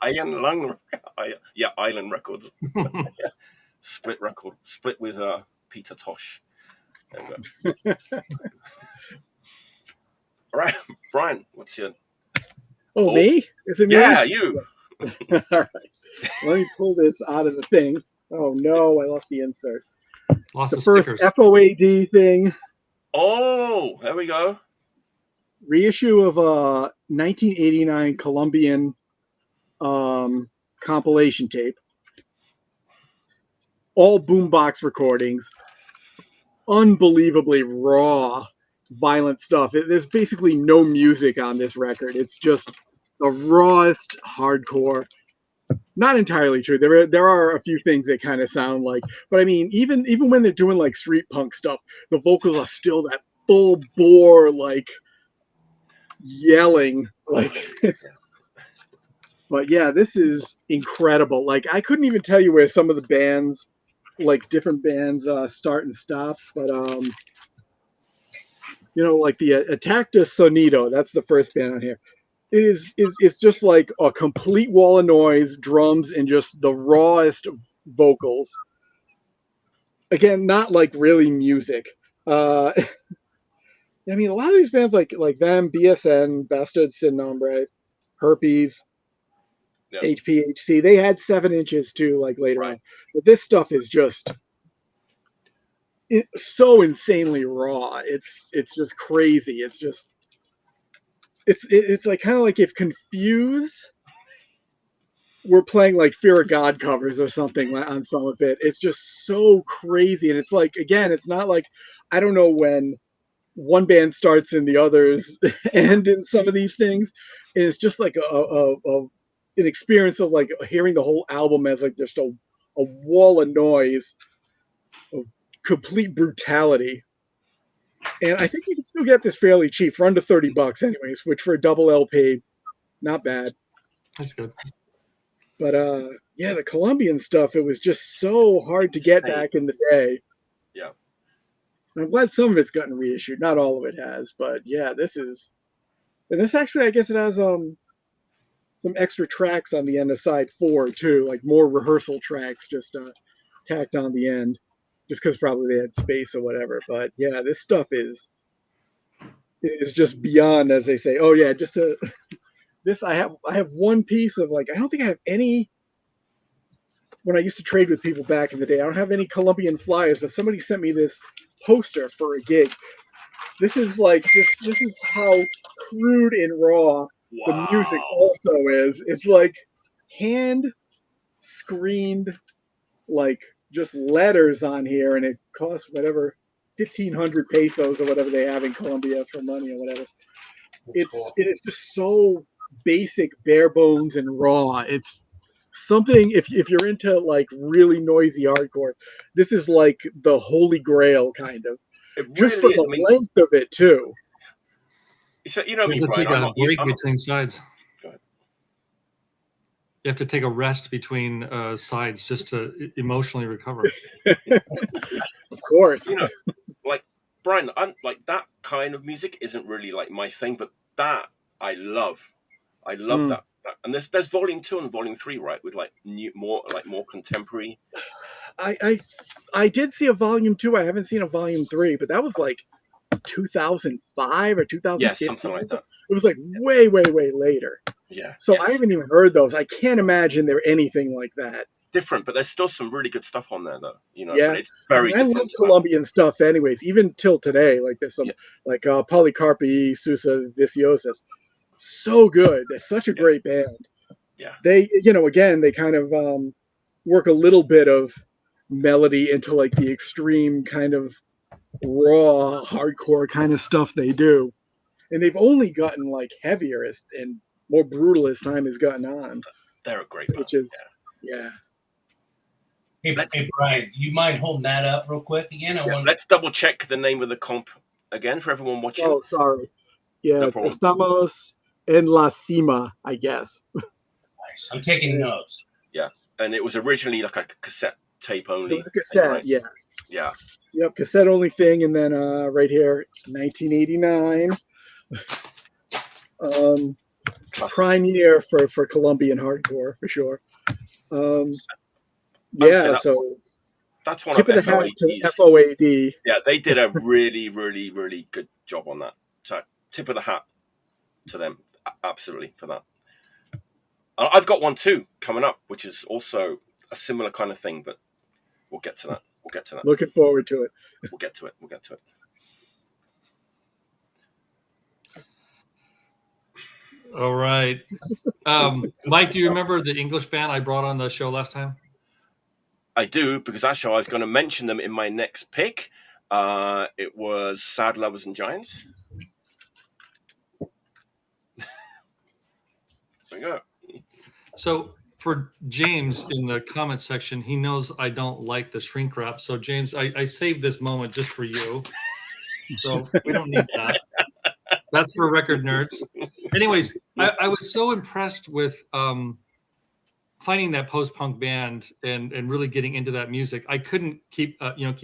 Iron Lung, Island Records. Split with Peter Tosh. All right, Brian, what's your? Me? Is it me? Yeah, you. All right. Let me pull this out of the thing. Oh no, I lost the insert. Lost The the first stickers. F.O.A.D thing, Oh, there we go. reissue of a 1989 Colombian compilation tape. All boombox recordings. Unbelievably raw, violent stuff. There's basically no music on this record. It's just the rawest hardcore. Not entirely true. There are a few things that kind of sound like, but I mean, even when they're doing like street punk stuff, the vocals are still that full bore, like yelling, like. But yeah, this is incredible. Like I couldn't even tell you where some of the bands, like different bands, start and stop. But like the Attack de Sonido, that's the first band on here. It's just like a complete wall of noise, drums, and just the rawest vocals. Again, not like really music. I mean, a lot of these bands like them, BSN, Bastard Sin Nombre, Herpes, HPHC, they had 7 inches too, like later on. But this stuff is just so insanely raw. It's just crazy. It's just it's like kind of like if Confuse were playing like Fear of God covers or something on some of it. It's just so crazy. And it's like, again, it's not like, I don't know when one band starts and the others end in some of these things. And it's just like an experience of like hearing the whole album as like just a wall of noise, of complete brutality. And I think you can still get this fairly cheap for under $30 anyways, which for a double LP, not bad. That's good. But yeah, the Colombian stuff, it was just so hard to get back in the day. Yeah. And I'm glad some of it's gotten reissued. Not all of it has, but yeah, this actually, I guess it has some extra tracks on the end of side 4 too, like more rehearsal tracks just tacked on the end, just because probably they had space or whatever. But yeah, this stuff is just beyond, as they say. Oh yeah, just this I have one piece of like, I don't think I have any. When I used to trade with people back in the day, I don't have any Colombian flyers, but somebody sent me this poster for a gig. This is like this is how crude and raw the music also is. It's like hand screened, like just letters on here, and it costs whatever 1,500 pesos or whatever they have in Colombia for money or whatever. It is just so basic, bare bones, and raw. It's something, if you're into like really noisy hardcore, this is like the holy grail kind of. It really just for is. the length of it too. So, you know me, You have to Brian. take I'm a not, break I'm between sides. Go ahead. You have to take a rest between sides just to emotionally recover. Of course. You know, like Brian, I'm like, that kind of music isn't really like my thing, but that I love. I love that. And there's volume 2 and volume 3, right? With like more contemporary. I did see a volume 2. I haven't seen a volume 3, but that was like 2005 or 2015. Yeah, something like that. It was like way later. Yeah. So I haven't even heard those. I can't imagine they're anything like that. Different, but there's still some really good stuff on there, though. You know, yeah. But it's very different. I love Colombian stuff, anyways. Even till today, like there's some like Policarpi, Sousa Viciosas. So good. They're such a great band. Yeah. They, again, they kind of work a little bit of melody into like the extreme kind of raw hardcore kind of stuff they do, and they've only gotten like heavier and more brutal as time has gotten on. They're a great band. Which is yeah. Hey, Brian, you mind holding that up real quick again? Let's double check the name of the comp again for everyone watching. Oh, sorry. Yeah, no Estamos en la cima, I guess. Nice. I'm taking notes. Yeah, and it was originally like a cassette tape only. It was a cassette, right? yeah. Yeah. Yep, cassette only thing, and then right here, 1989. Prime year for Colombian hardcore for sure. Yeah, so that's one tip of the hat to F.O.A.D. Yeah, they did a really, really, really good job on that. So tip of the hat to them, absolutely, for that. I've got one too coming up, which is also a similar kind of thing, but We'll get to that. We'll get to that. Looking forward to it. We'll get to it. We'll get to it. All right. Mike, do you remember the English band I brought on the show last time? I do, because actually I was going to mention them in my next pick. It was Sad Lovers and Giants. There we go. So for James in the comment section, he knows I don't like the shrink wrap. So James, I saved this moment just for you. So we don't need that. That's for record nerds. Anyways, I was so impressed with finding that post-punk band and really getting into that music. I couldn't keep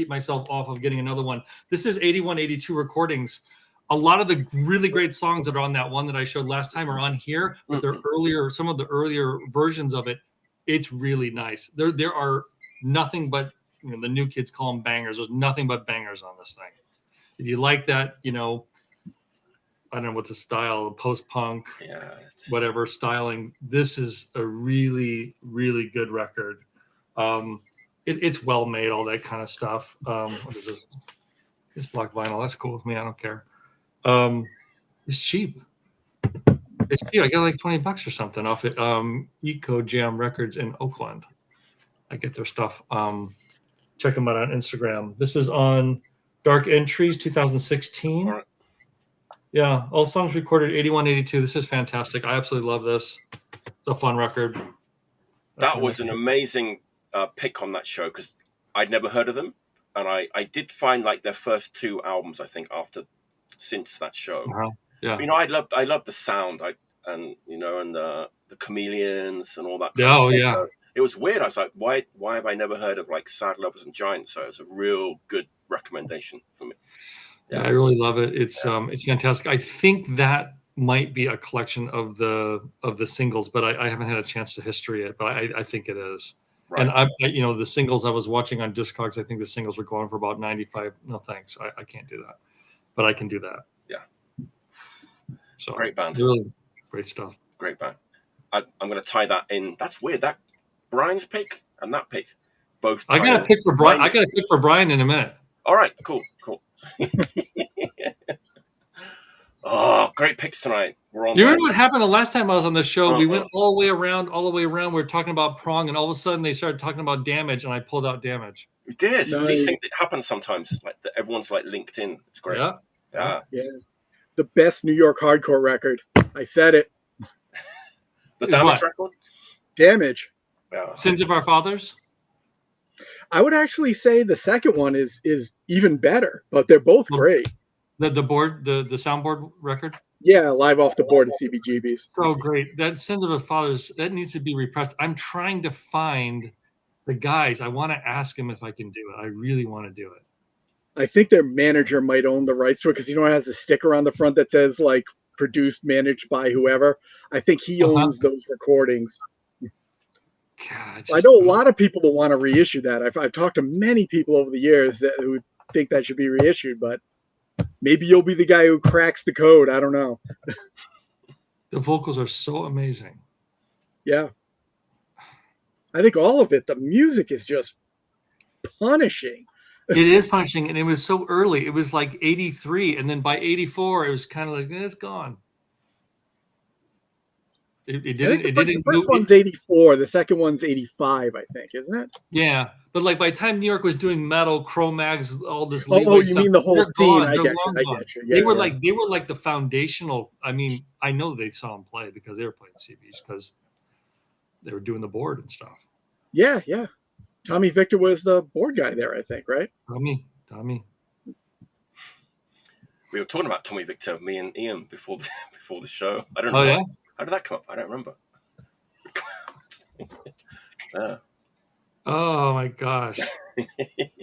myself off of getting another one. This is 81, 82 recordings. A lot of the really great songs that are on that one that I showed last time are on here, but they're earlier. Some of the earlier versions of it, it's really nice. There are nothing but, the new kids call them bangers. There's nothing but bangers on this thing. If you like that, I don't know what's a style, post-punk, whatever styling. This is a really, really good record. It's well made, all that kind of stuff. What is this? It's black vinyl. That's cool with me. I don't care. It's cheap. It's cheap. I got like $20 or something off it. Eco Jam Records in Oakland. I get their stuff. Check them out on Instagram. This is on Dark Entries 2016. All right. Yeah, all songs recorded 81, 82. This is fantastic. I absolutely love this. It's a fun record. That was an amazing pick on that show, because I'd never heard of them, and I did find like their first 2 albums, I think, since that show. Uh-huh. Yeah. I loved the sound, and the Chameleons and all that kind of stuff. Yeah. So it was weird. I was like, why have I never heard of like Sad Lovers and Giants? So it's a real good recommendation for me. Yeah, I really love it. It's fantastic. I think that might be a collection of the singles, but I haven't had a chance to history it. But I think it is. Right. And the singles I was watching on Discogs, I think the singles were going for about 95. No thanks, I can't do that, but I can do that. Yeah. So great band. Really great stuff. Great band. I'm going to tie that in. That's weird. That Brian's pick and that pick both. I got to pick for Brian. I got to pick for Brian in a minute. All right. Cool. Oh, great picks tonight. We're on. You remember what happened the last time I was on the show? Uh-huh. We went all the way around. We were talking about Prong, and all of a sudden they started talking about Damage, and I pulled out Damage. You did. Nice. These things happen sometimes. Like everyone's like linked in. It's great. Yeah. The best New York hardcore record. I said it. The Damage record. Damage. Yeah. Sins of Our Fathers. I would actually say the second one is even better, but they're both great. The board, the soundboard record. Yeah, live off the board of CBGBs. So great. That Sins of Our Fathers, that needs to be repressed. I'm trying to find the guys. I want to ask him if I can do it. I really want to do it. I think their manager might own the rights to it, because it has a sticker on the front that says like produced, managed by whoever. I think he owns those recordings. God, I know a lot of people that want to reissue that. I've talked to many people over the years who think that should be reissued, but maybe you'll be the guy who cracks the code. I don't know. The vocals are so amazing. Yeah. I think all of it, the music is just punishing. It is punishing, and it was so early. It was like 83, and then by 84, it was kind of like, it's gone. It didn't. The first one's 84. The second one's 85, I think, isn't it? Yeah, but like by the time New York was doing metal, Cro-Mags, all this. You stuff, mean the whole scene? I get you. Yeah, they were like the foundational. I mean, I know they saw them play because they were playing CBs because they were doing the board and stuff. Yeah. Tommy Victor was the board guy there, I think, right? Tommy. We were talking about Tommy Victor, me and Ian, before the show. I don't know. Oh yeah. How did that come up? I don't remember. Yeah. Oh my gosh.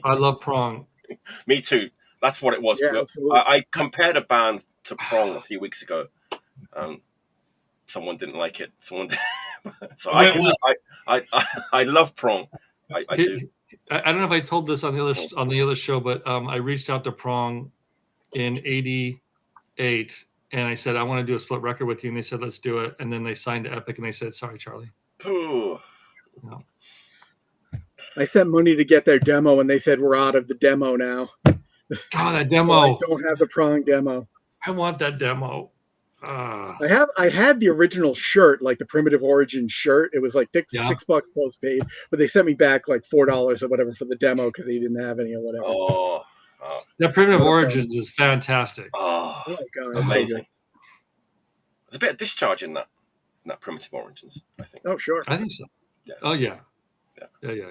I love Prong. Me too. That's what it was. Yeah, I compared a band to Prong a few weeks ago. Someone didn't like it. So I love Prong. I do. I don't know if I told this on the other show, but I reached out to Prong in '88. And I said, I want to do a split record with you. And they said, let's do it. And then they signed to Epic and they said, sorry, Charlie. Ooh. No. I sent money to get their demo, and they said we're out of the demo now. God, that So demo. I don't have the prong demo. I want that demo. I had the original shirt, like the Primitive Origin shirt. It was like $6 postpaid, but they sent me back like $4 or whatever for the demo because they didn't have any or whatever. Oh, that Primitive Origins is fantastic. oh, my God, amazing. There's a bit of discharge in that Primitive Origins, I think. Oh, sure. I think so. Yeah. Oh, yeah. Yeah. Yeah.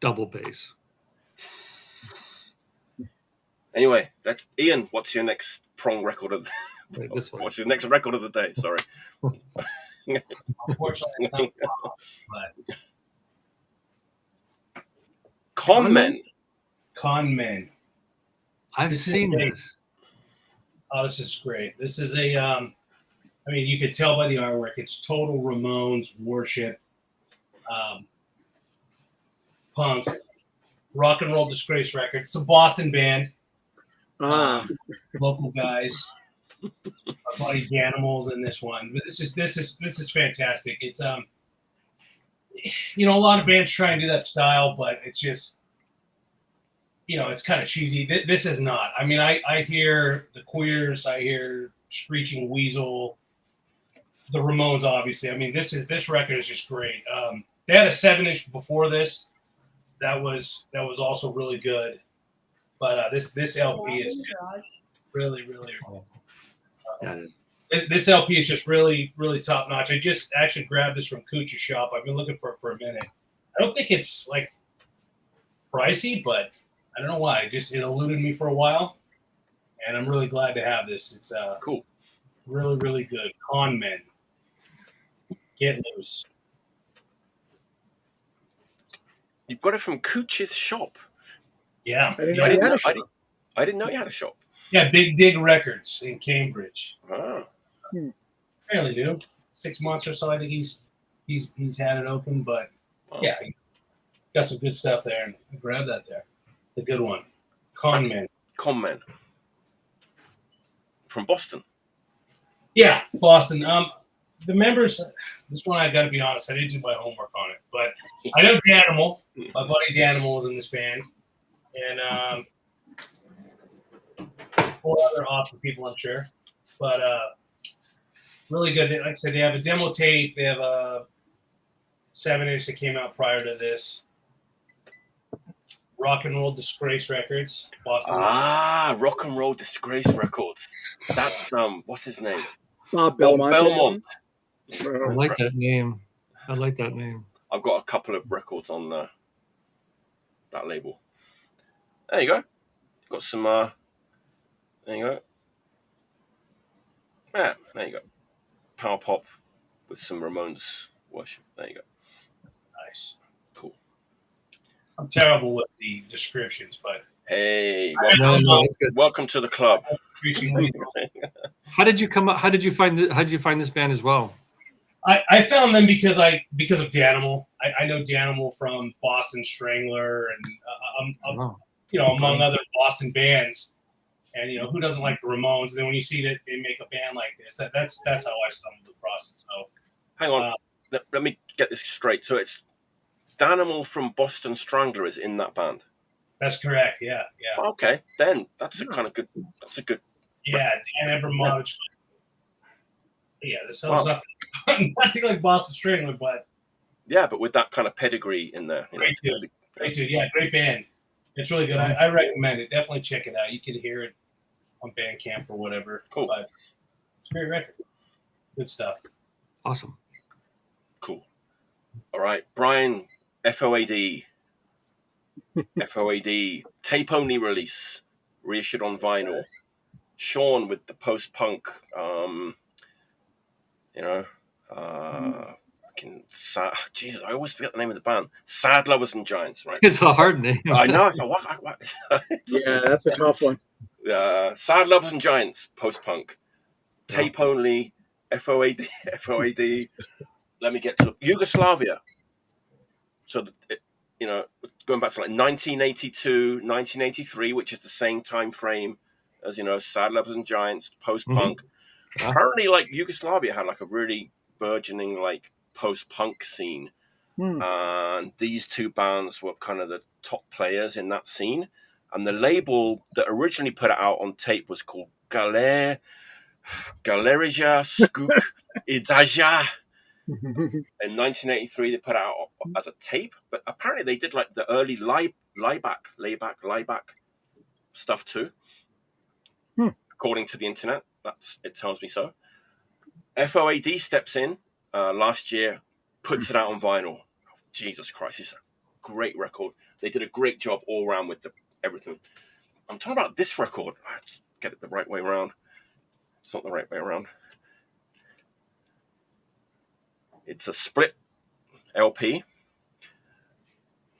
Double bass. Anyway, Ian, what's your next prong record of Wait, this one. What's your next record of the day? Sorry. Unfortunately, it's not but Con Men. I've seen this. Oh, this is great. This is a, I mean, you could tell by the artwork, it's total Ramones worship, punk, rock and roll disgrace record. It's a Boston band, local guys. Our buddy Danimals in this one. But this is fantastic. It's you know, a lot of bands try and do that style, but it's just, you know, it's kind of cheesy. This is not. I mean, I hear the Queers, I hear Screeching Weasel, the Ramones, obviously. I mean, this record is just great. They had a 7-inch before this. That was also really good. But this LP is really this LP is just really top notch. I just actually grabbed this from Kucha's shop. I've been looking for it for a minute. I don't think it's like pricey, but I don't know why. It eluded me for a while, and I'm really glad to have this. It's cool, really good. Con Men, get loose. You've got it from Kucha's shop. Yeah, I didn't know you had a shop. Yeah, Big Dig Records in Cambridge. Ah. Fairly new, 6 months or so. I think he's had it open, but yeah, got some good stuff there, and I grabbed that there. It's a good one. Con Men. From Boston. Yeah, Boston. The members. This one I got to be honest, I didn't do my homework on it, but I know Danimal. My buddy Danimal was in this band, and 4 other awesome people, I'm sure. But really good. Like I said, they have a demo tape. They have a 7-inch that came out prior to this. Rock and Roll Disgrace Records, Boston. Rock and Roll Disgrace Records. That's what's his name? Belmont. I like that name. I've got a couple of records on that label. There you go. Got some. There you go. Yeah, there you go. Power pop with some Ramones worship. There you go. Nice. Cool. I'm terrible with the descriptions, but hey, good. Welcome to the club. How did you find this band as well? I found them because of Danimal. I know Danimal from Boston Strangler and you know, among other Boston bands. And you know, who doesn't like the Ramones? And then when you see that they make a band like this, that's how I stumbled across it. So hang on, let me get this straight. So it's Danimal from Boston Strangler is in that band. That's correct. Yeah. Okay, then that's a kind of good. That's a good. Yeah, Dan Abramovich. Yeah, this sounds nothing like Boston Strangler, but yeah, but with that kind of pedigree in there. Great dude. Yeah, great band. It's really good. I recommend it. Definitely check it out. You can hear it on Bandcamp or whatever. Cool. But it's a great record. Good stuff. Awesome. Cool. All right, Brian, F.O.A.D. F.O.A.D. Tape only release, reissued on vinyl. Shawn with the post-punk, Jesus, I always forget the name of the band. Sad Lovers and Giants, right? It's a hard name. I know. So what? Yeah, that's a tough one. Sad Lovers and Giants, post-punk, tape only, F.O.A.D. F.O.A.D. Let me get to Yugoslavia. So, going back to like 1982, 1983, which is the same time frame as, Sad Lovers and Giants, post-punk. Mm-hmm. Apparently, like, Yugoslavia had like a really burgeoning like post-punk scene. And these two bands were kind of the top players in that scene. And the label that originally put it out on tape was called Galerija, ŠKUC, Izdaja. In 1983, they put it out as a tape, but apparently they did like the early layback stuff too. According to the internet, it tells me so. F.O.A.D steps in last year, puts it out on vinyl. Oh, Jesus Christ, it's a great record. They did a great job all around with everything. I'm talking about this record. Let's get it the right way around. It's not the right way around. It's a split LP.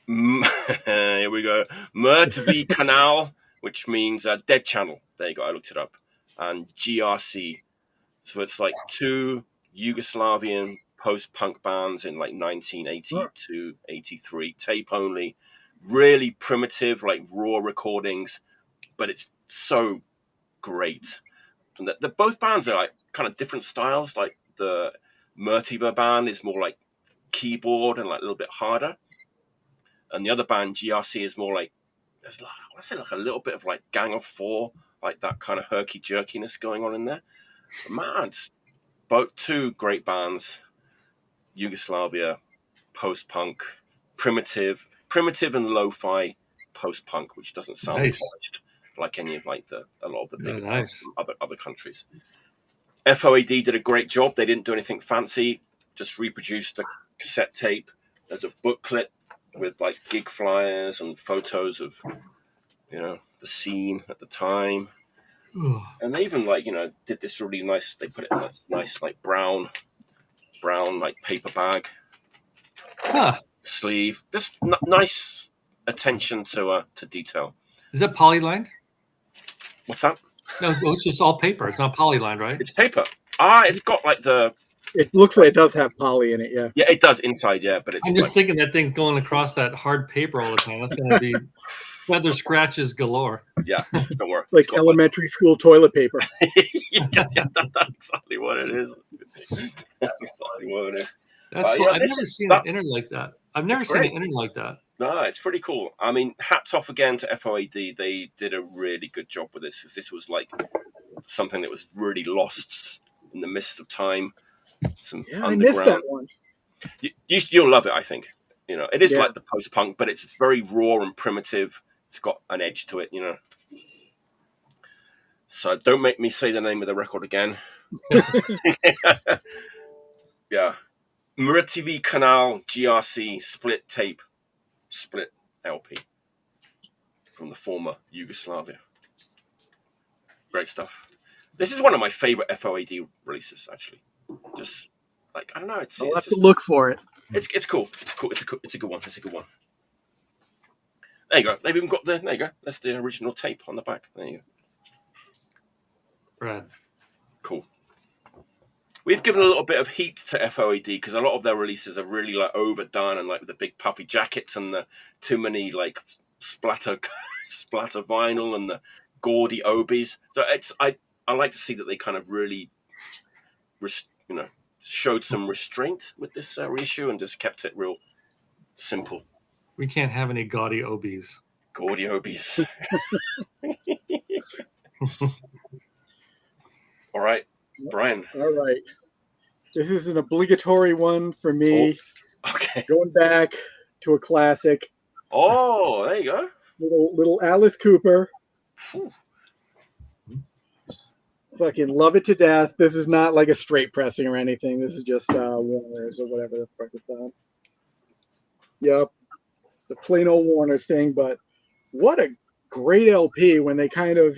Here we go. Mrtvi Kanal, which means dead channel. There you go. I looked it up. And GRC. So it's like two Yugoslavian post-punk bands in like 1982, 83, tape only. Really primitive, like raw recordings, but it's so great. And the both bands are like kind of different styles. Like the Mrtvi band is more like keyboard and like a little bit harder. And the other band, GRC, is more like, there's like, I want to say like a little bit of like Gang of Four, like that kind of herky-jerkiness going on in there. But man, it's both two great bands. Yugoslavia, post-punk, primitive and lo-fi post-punk, which doesn't sound polished like any of like a lot of the big other countries. F.O.A.D did a great job. They didn't do anything fancy, just reproduced the cassette tape. There's a booklet with like gig flyers and photos of, the scene at the time. And they even like, did this really nice, they put it in this nice like brown like paper bag. Sleeve. This nice attention to detail. Is that polylined? What's that? No, it's just all paper. It's not polylined, right? It's paper. It's got like the... It looks like it does have poly in it, yeah. Yeah, it does inside, yeah, but it's... I'm just thinking that thing's going across that hard paper all the time. That's going to be feather scratches galore. Yeah, don't worry. Like elementary school toilet paper. yeah, that's exactly what it is. That's exactly what it is. That's cool. I've never seen it entered like that. I've never seen it entered like that. No, it's pretty cool. I mean, hats off again to F.O.A.D. They did a really good job with this. This was like something that was really lost in the mist of time. Some underground. I missed that one. You'll love it, I think. It is like the post-punk, but it's very raw and primitive. It's got an edge to it, So don't make me say the name of the record again. Yeah. Mrtvi Kanal GRC split tape, split LP from the former Yugoslavia. Great stuff. This is one of my favorite F.O.A.D releases, actually. Just like, I don't know. I'll have to look for it. It's cool. It's cool. It's a good one. It's a good one. There you go. They've even got there you go. That's the original tape on the back. There you go. Brad. Cool. We've given a little bit of heat to F.O.A.D because a lot of their releases are really like overdone and like with the big puffy jackets and the too many like splatter vinyl and the gaudy obies. So I like to see that they kind of really showed some restraint with this reissue and just kept it real simple. We can't have any gaudy obies. Gaudy obies. All right, Brian. All right. This is an obligatory one for me. Oh, okay. Going back to a classic. Oh, there you go. Little Alice Cooper. Whew. Fucking love it to death. This is not like a straight pressing or anything. This is just Warner's or whatever the fuck it's on. Yep. The plain old Warner's thing, but what a great LP when they kind of,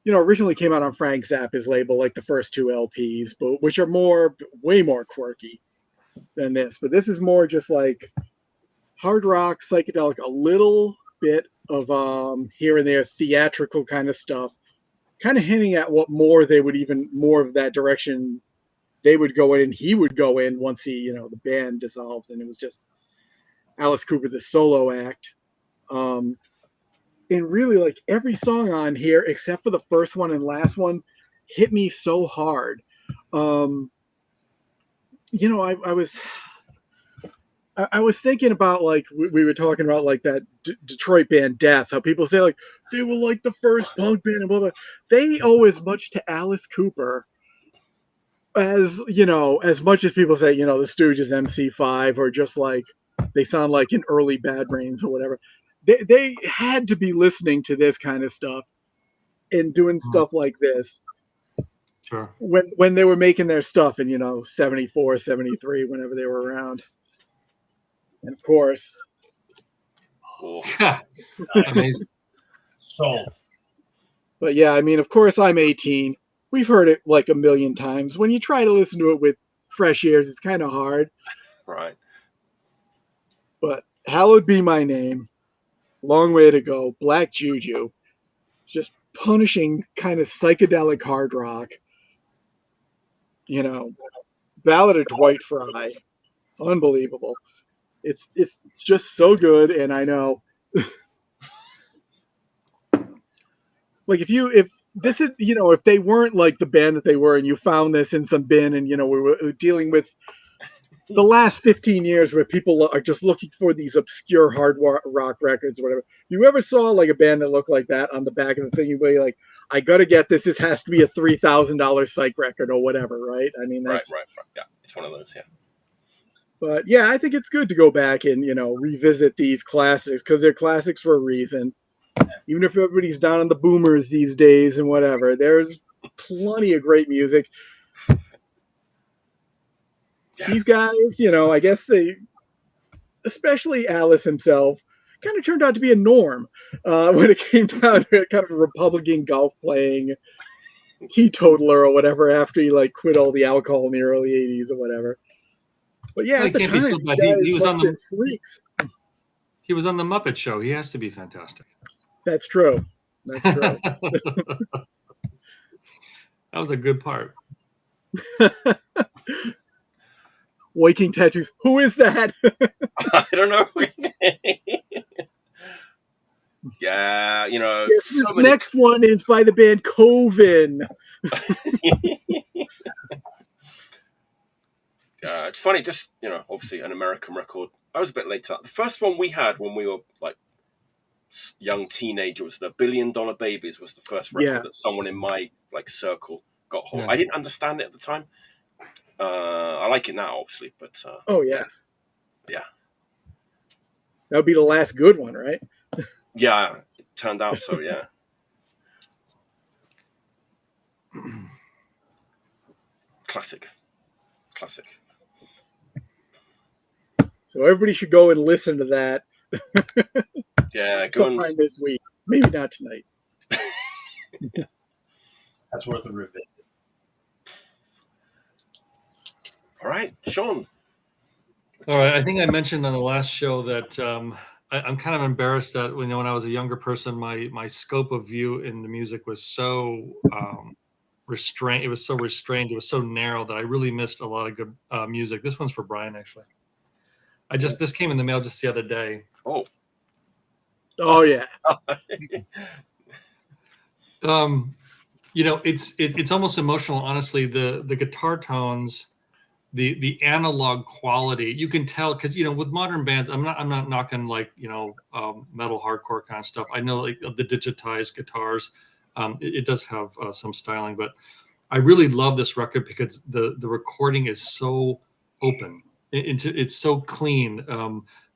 originally came out on Frank Zappa's label, like the first two LPs, but which are way more quirky than this. But this is more just like hard rock, psychedelic, a little bit of here and there theatrical kind of stuff, kind of hinting at what more of that direction they would go in and he would go in once the band dissolved and it was just Alice Cooper, the solo act. And really, like, every song on here, except for the first one and last one, hit me so hard. I was I was thinking about like we were talking about like that Detroit band Death. How people say like they were like the first punk band and blah blah. They owe as much to Alice Cooper as as much as people say the Stooges MC5 or just like they sound like an early Bad Brains or whatever. They had to be listening to this kind of stuff and doing stuff like this. Sure. When they were making their stuff in 74, 73, whenever they were around. And of course, amazing. Sold. But yeah, I mean, of course, I'm 18. We've heard it like a million times. When you try to listen to it with fresh ears, it's kind of hard. Right. But Hallowed Be My Name, Long Way to Go, Black Juju, just punishing kind of psychedelic hard rock. Ballad of Dwight Fry, unbelievable. It's just so good, and I know, like if this is if they weren't like the band that they were, and you found this in some bin, and we were dealing with the last 15 years where people are just looking for these obscure hard rock records or whatever. You ever saw like a band that looked like that on the back of the thing? You'd be like, I gotta get this. This has to be a $3,000 psych record or whatever, right? I mean, that's right. Yeah, it's one of those. Yeah. But yeah, I think it's good to go back and revisit these classics because they're classics for a reason. Even if everybody's down on the boomers these days and whatever, there's plenty of great music. Yeah. These guys, I guess they, especially Alice himself, kind of turned out to be a norm when it came down to kind of a Republican golf playing teetotaler or whatever after he like quit all the alcohol in the early 80s or whatever. But yeah, at the time, so he was on the freaks. He was on the Muppet Show. He has to be fantastic. That's true. That's true. That was a good part. Waking tattoos. Who is that? I don't know. Yeah, Yes, this next one is by the band Coven. It's funny, just obviously an American record. I was a bit late to that. The first one we had when we were like young teenagers was the $1 Billion Babies. Was the first record that someone in my like circle got hold. I didn't understand it at the time. I like it now, obviously, but oh yeah, yeah, that would be the last good one, right? Yeah, it turned out so. Yeah. Classic. So everybody should go and listen to that. Yeah, go sometime this week. Maybe not tonight. That's worth a revisit. All right, Shawn. All right, I think I mentioned on the last show that I'm kind of embarrassed that when I was a younger person, my scope of view in the music was so restrained. It was so restrained. It was so narrow that I really missed a lot of good music. This one's for Brian, actually. This came in the mail just the other day. Oh yeah. It's almost emotional, honestly. The guitar tones, the analog quality, you can tell because with modern bands, I'm not knocking like metal hardcore kind of stuff. I know like the digitized guitars, it does have some styling, but I really love this record because the recording is so open. It's so clean.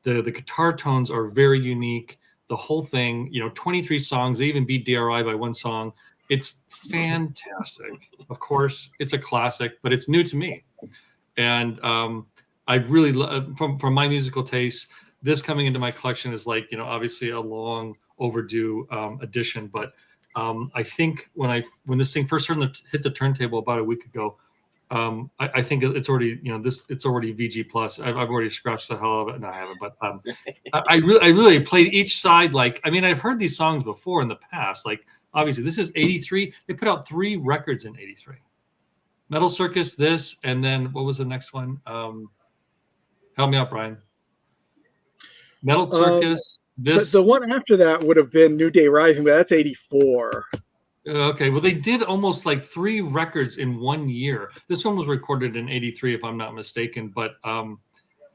The guitar tones are very unique. The whole thing, 23 songs. They even beat DRI by one song. It's fantastic. Of course, it's a classic, but it's new to me. And I really love, from my musical taste, this coming into my collection is like, obviously a long overdue addition. But I think when this thing first hit the turntable about a week ago, I think it's already, it's already VG plus. I've already scratched the hell out of it. No, I haven't, but I really played each side. Like, I mean, I've heard these songs before in the past. Like, obviously, this is 83. They put out 3 records in 83. Metal Circus, this, and then what was the next one? Help me out, Brian. Metal Circus, this. But the one after that would have been New Day Rising, but that's 84. Okay, well, they did almost like 3 records in 1 year. This one was recorded in 83, if I'm not mistaken. But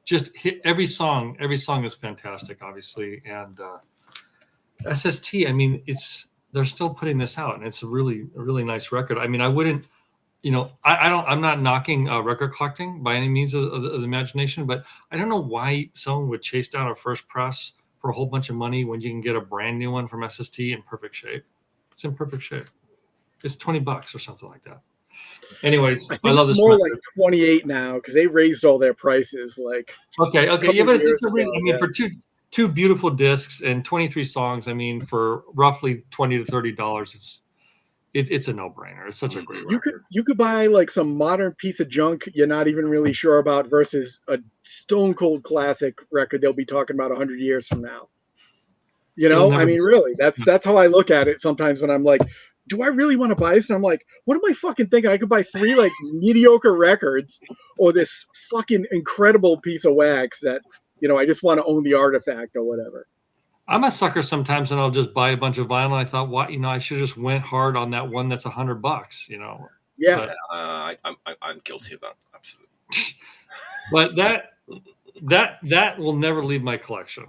just hit every song. Every song is fantastic, obviously. And SST, I mean, they're still putting this out, and it's a really nice record. I mean, I wouldn't, I'm not knocking record collecting by any means of the imagination, but I don't know why someone would chase down a first press for a whole bunch of money when you can get a brand new one from SST in perfect shape. It's in perfect shape. It's $20 or something like that. Anyways, I love this. More record. Like 28 now because they raised all their prices. Like okay, yeah, but it's for two beautiful discs and 23 songs. I mean, for roughly $20 to $30, it's a no-brainer. It's such a great record. You could buy like some modern piece of junk you're not even really sure about versus a stone cold classic record they'll be talking about 100 years from now. I mean, really, that's how I look at it sometimes when I'm like, do I really want to buy this? And I'm like, what am I fucking thinking? I could buy 3 like mediocre records or this fucking incredible piece of wax that, I just want to own the artifact or whatever. I'm a sucker sometimes, and I'll just buy a bunch of vinyl. I thought, what, I should have just went hard on that one that's $100, Yeah. But, I'm guilty of that. Absolutely. But that will never leave my collection.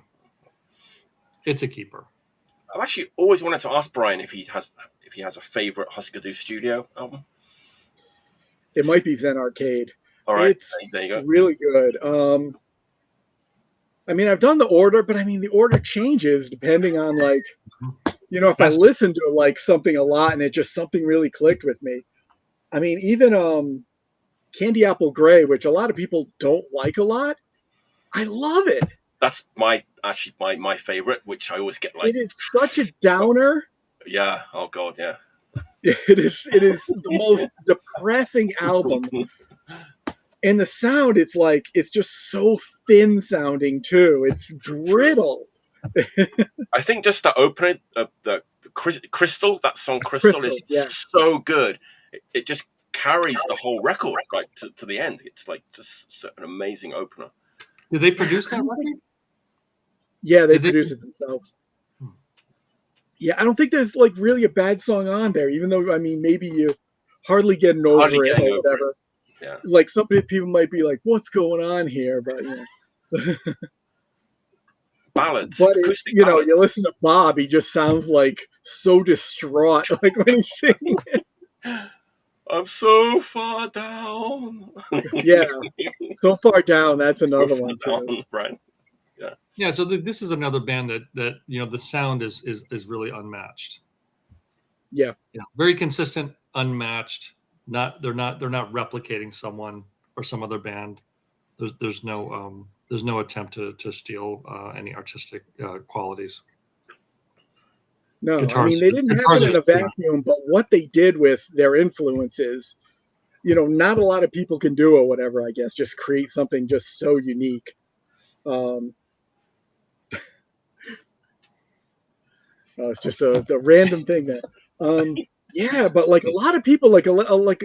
It's a keeper. I've actually always wanted to ask Brian if he has a favorite Husker Du studio album. It might be Zen Arcade. All right, it's there you go. Really good. I mean, I've done the order, but I mean, the order changes depending on like, if I listen to like something a lot and something really clicked with me. I mean, even Candy Apple Gray, which a lot of people don't like a lot, I love it. That's my favorite, which I always get like. It is such a downer. Yeah. Oh God. Yeah. It is the most depressing album. And the sound, it's just so thin sounding too. It's brittle. I think just the opening of the Crystal, that song Crystal is so good. It just carries the whole record right to the end. It's like just an amazing opener. Did they produce that record? Yeah, they produced it themselves. Yeah, I don't think there's like really a bad song on there, even though, I mean, maybe you hardly getting over it or whatever. Yeah. Like some people might be like, what's going on here? But, ballads. But, ballads. You listen to Bob, he just sounds like so distraught, like when he's singing it. I'm so far down. Yeah, so far down. That's another one too. Right. Yeah. So this is another band that the sound is really unmatched. Yeah. Very consistent, unmatched. They're not replicating someone or some other band. There's no attempt to steal any artistic qualities. No, I mean, they didn't have it in a vacuum, but what they did with their influences, not a lot of people can do or whatever, I guess, just create something just so unique. It's just the random thing that, yeah, but like a lot of people, like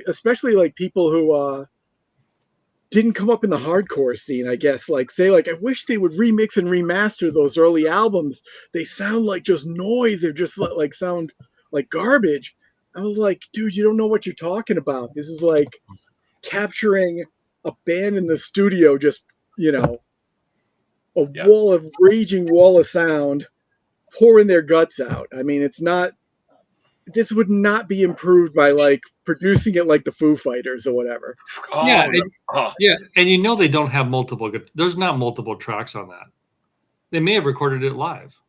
especially like people who didn't come up in the hardcore scene, I guess, like say like I wish they would remix and remaster those early albums. They sound like just noise. They're just like sound like garbage. I was like, dude, you don't know what you're talking about. This is like capturing a band in the studio, just raging wall of sound, pouring their guts out. I mean, this would not be improved by like producing it like the Foo Fighters or whatever. Yeah, and they don't have multiple. There's not multiple tracks on that. They may have recorded it live.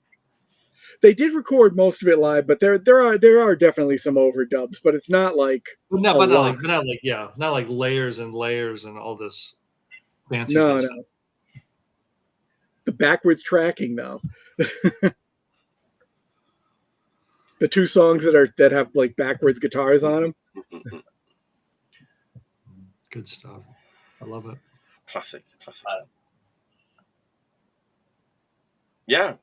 They did record most of it live, but there are definitely some overdubs. But it's not like not like layers and layers and all this fancy. No. The backwards tracking though. The 2 songs that have like backwards guitars on them. Good stuff. I love it. Classic. Yeah.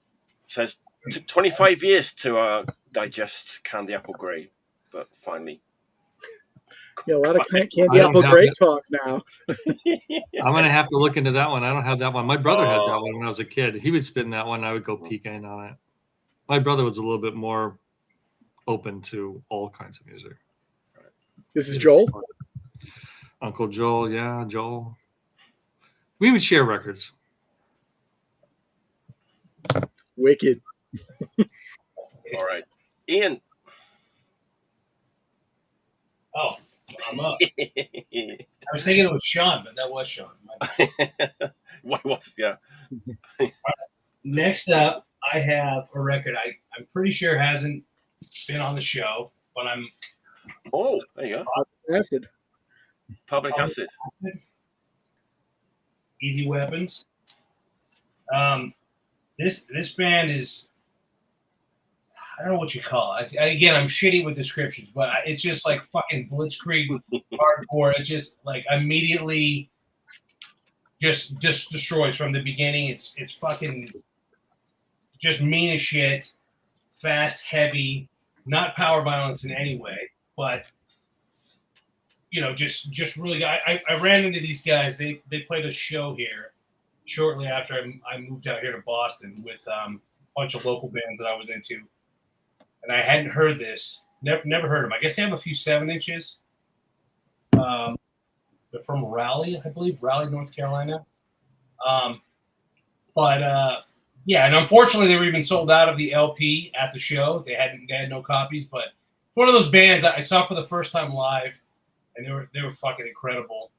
Says took 25 years to digest Candy Apple Grey, but finally. Yeah, a lot of Candy Apple Grey talk now. I'm gonna have to look into that one. I don't have that one. My brother had that one when I was a kid. He would spin that one. And I would go peek in on it. My brother was a little bit more open to all kinds of music. This is Joel? Uncle Joel, yeah, Joel. We would share records. Wicked. All right, Ian. Oh, I'm up. I was thinking it was Shawn, but that was Shawn. What was? Yeah. Next up, I have a record I'm pretty sure hasn't been on the show, but I'm. Oh, there you go. Acid. Public Acid. Easy Weapons. This band is, I don't know what you call it. Again, I'm shitty with descriptions, but it's just like fucking blitzkrieg hardcore. It just like immediately just destroys from the beginning. It's fucking just mean as shit, fast, heavy, not power violence in any way, but just really. I ran into these guys. They played a show here shortly after I moved out here to Boston with a bunch of local bands that I was into. And I hadn't heard this. Never heard them. I guess they have a few 7-inches. They're from Raleigh, I believe, Raleigh, North Carolina. Yeah, and unfortunately they were even sold out of the LP at the show. They had no copies, but it's one of those bands I saw for the first time live, and they were fucking incredible.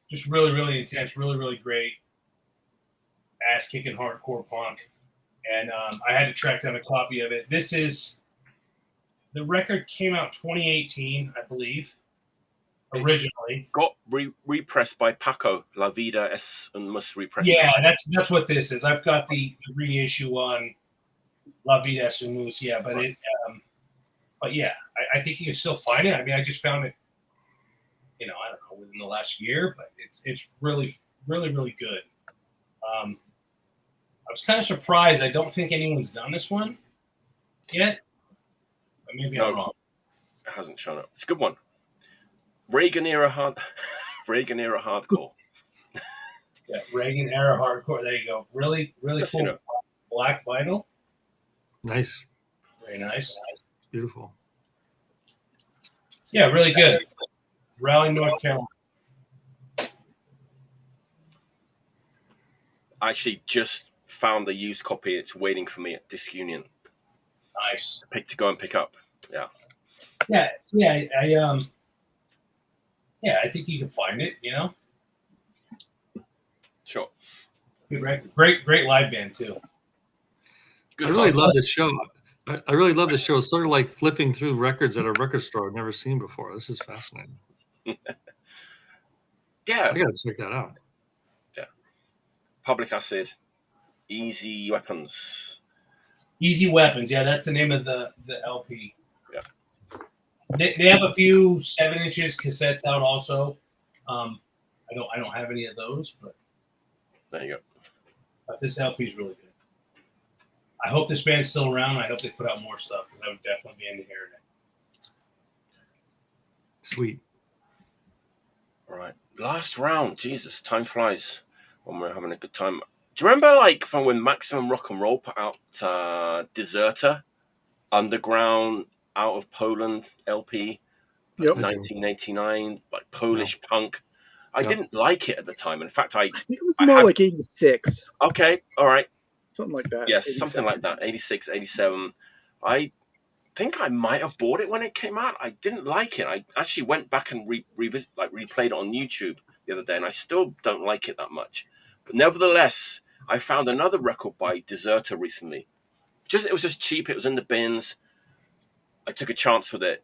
Just really, really intense, really, really great, ass kicking hardcore punk. And I had to track down a copy of it. The record came out 2018, I believe, originally. Got repressed by Paco. La Vida es un mus repressed. Yeah, that's what this is. I've got the reissue on La Vida es un mus. Yeah, but yeah, I think you can still find it. I mean, I just found it, I don't know, within the last year, but it's really, really, really good. I was kind of surprised. I don't think anyone's done this one yet. But maybe I'm wrong. It hasn't shown up. It's a good one. Reagan era hardcore. Yeah, Reagan era hardcore. There you go. Really, really Just, cool. Black vinyl. Nice. Very nice. Beautiful. Yeah, really good. Raleigh, North Carolina. I actually just found the used copy. It's waiting for me at Disc Union. Nice. To go and pick up. Yeah. I think you can find it. Sure. Good record. Great live band too. I really love this show. I really love this show. It's sort of like flipping through records at a record store I've never seen before. This is fascinating. Yeah. I gotta check that out. Yeah. Public Acid, Easy Weapons. Easy Weapons. Yeah, that's the name of the LP. Yeah. They have a few 7-inches cassettes out also. I don't have any of those, but there you go. But this LP is really good. I hope this band's still around. I hope they put out more stuff because I would definitely be into hearing it. Sweet. All right. Last round. Jesus, time flies when we're having a good time. Do you remember, from when Maximum Rock and Roll put out Dezerter, underground, out of Poland LP, 1989, Polish punk? I didn't like it at the time. In fact, I think it was more like 86. Okay, all right. Something like that. Yes, 87. something like that. 86, 87. I think I might have bought it when it came out. I didn't like it. I actually went back and replayed it on YouTube the other day, and I still don't like it that much. But nevertheless, I found another record by Dezerter recently. It was just cheap. It was in the bins. I took a chance with it,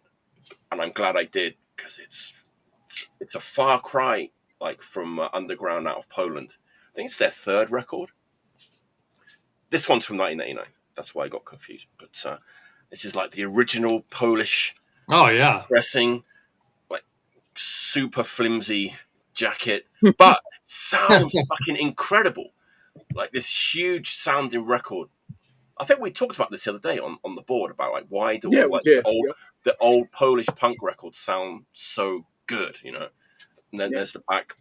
and I'm glad I did because it's a far cry from underground out of Poland. I think it's their third record. This one's from 1989. That's why I got confused. But this is the original Polish. Oh yeah, pressing, super flimsy jacket, but sounds fucking incredible. This huge sounding record. I think we talked about this the other day on the board about why do the old Polish punk records sound so good, And then there's the back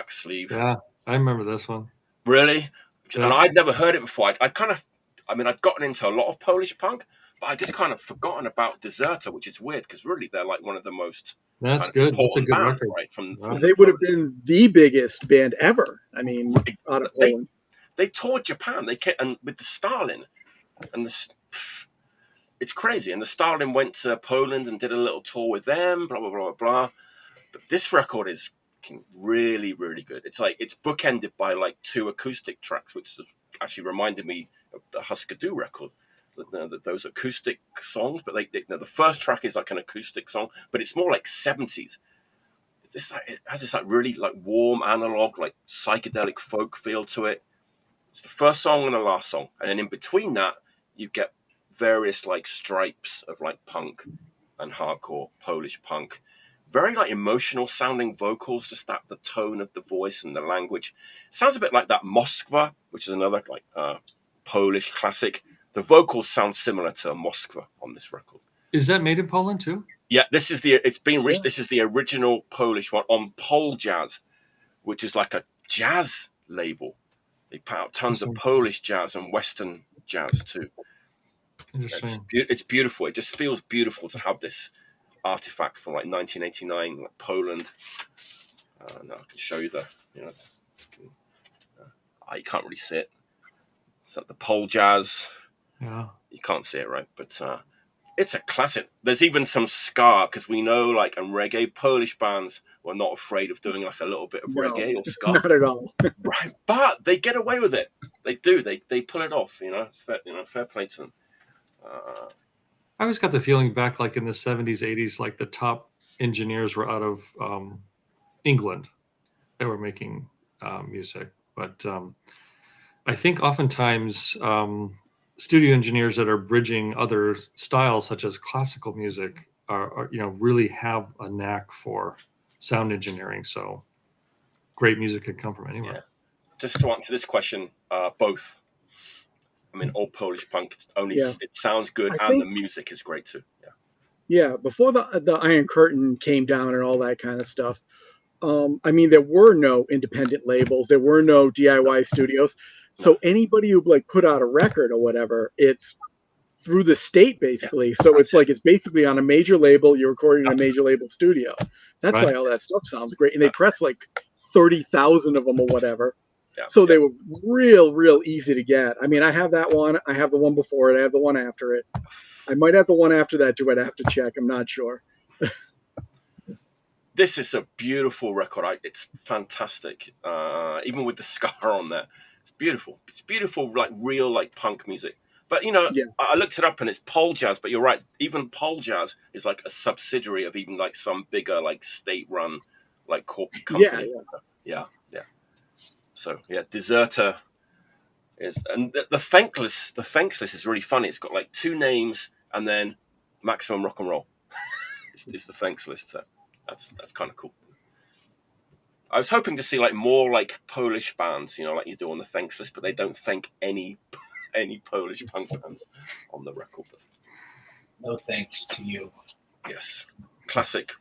sleeve. Yeah, I remember this one. Really? Yeah. And I'd never heard it before. I'd gotten into a lot of Polish punk, But I just kind of forgotten about Dezerter, which is weird because really they're like one of the most That's kind of good. That's a important good bands, record. right? From They would have been the biggest band ever. I mean, out of Poland. They toured Japan. They came, and with the Stalin, and it's crazy. And the Stalin went to Poland and did a little tour with them. Blah blah blah blah. But this record is really, really good. It's like it's bookended by like 2 acoustic tracks, which actually reminded me of the Husker Du record. Those acoustic songs, but the first track is like an acoustic song, but it's more like 70s. It has this like really like warm analog, like psychedelic folk feel to it. It's the first song and the last song, and then in between that you get various like stripes of like punk and hardcore Polish punk. Very like emotional sounding vocals, just the tone of the voice and the language. Sounds a bit like that Moskva, which is another like Polish classic. The vocals sound similar to Moskva on this record. Is that made in Poland too? Yeah, this is this is the original Polish one on PolJazz, which is like a jazz label. They put out tons of Polish jazz and Western jazz too. It's beautiful. It just feels beautiful to have this artifact from like 1989, like Poland. Now I can show you you can't really see it. It's like the PolJazz. Yeah, you can't see it, right? But it's a classic. There's even some ska because we know, like, in reggae, Polish bands were not afraid of doing like a little bit of reggae or ska. Not at all. Right, but they get away with it. They do. They pull it off. Fair play to them. I always got the feeling back, like in the 70s, 80s, like the top engineers were out of England. They were making music, but I think oftentimes studio engineers that are bridging other styles, such as classical music, are really have a knack for sound engineering. So great music can come from anywhere. Yeah. Just to answer this question, both. I mean, all Polish punk it sounds good, and the music is great too. Yeah. Yeah, before the Iron Curtain came down and all that kind of stuff, I mean, there were no independent labels, there were no DIY studios. So anybody who like put out a record or whatever, it's through the state basically. Yeah, so it's basically on a major label. You're recording in a major label studio. That's why all that stuff sounds great. And they press like 30,000 of them or whatever. Yeah, so they were real easy to get. I mean, I have that one. I have the one before it. I have the one after it. I might have the one after that too. I'd have to check. I'm not sure. This is a beautiful record. It's fantastic. Even with the ska on there. It's beautiful. It's beautiful, like real, like punk music. But I looked it up and it's PolJazz. But you're right. Even PolJazz is like a subsidiary of even like some bigger, like state-run, like corporate company. Yeah. So Dezerter is, and the Thankless is really funny. It's got like 2 names and then Maximum Rock and Roll. it's the Thankless. So that's kind of cool. I was hoping to see like more like Polish bands, like you do on the Thanks list, but they don't thank any Polish punk bands on the record. No thanks to you. Yes, classic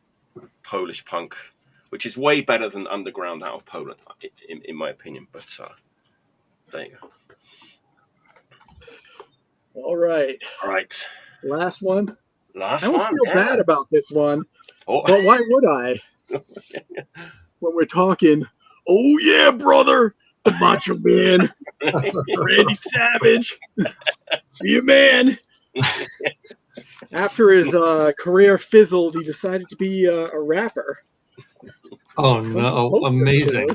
Polish punk, which is way better than underground out of Poland, in my opinion. But there you go. All right. Last one. I almost feel bad about this one, but why would I? When we're talking, oh yeah, brother, the Macho Man, Randy Savage, be a man. After his career fizzled, he decided to be a rapper. Oh no! Amazing.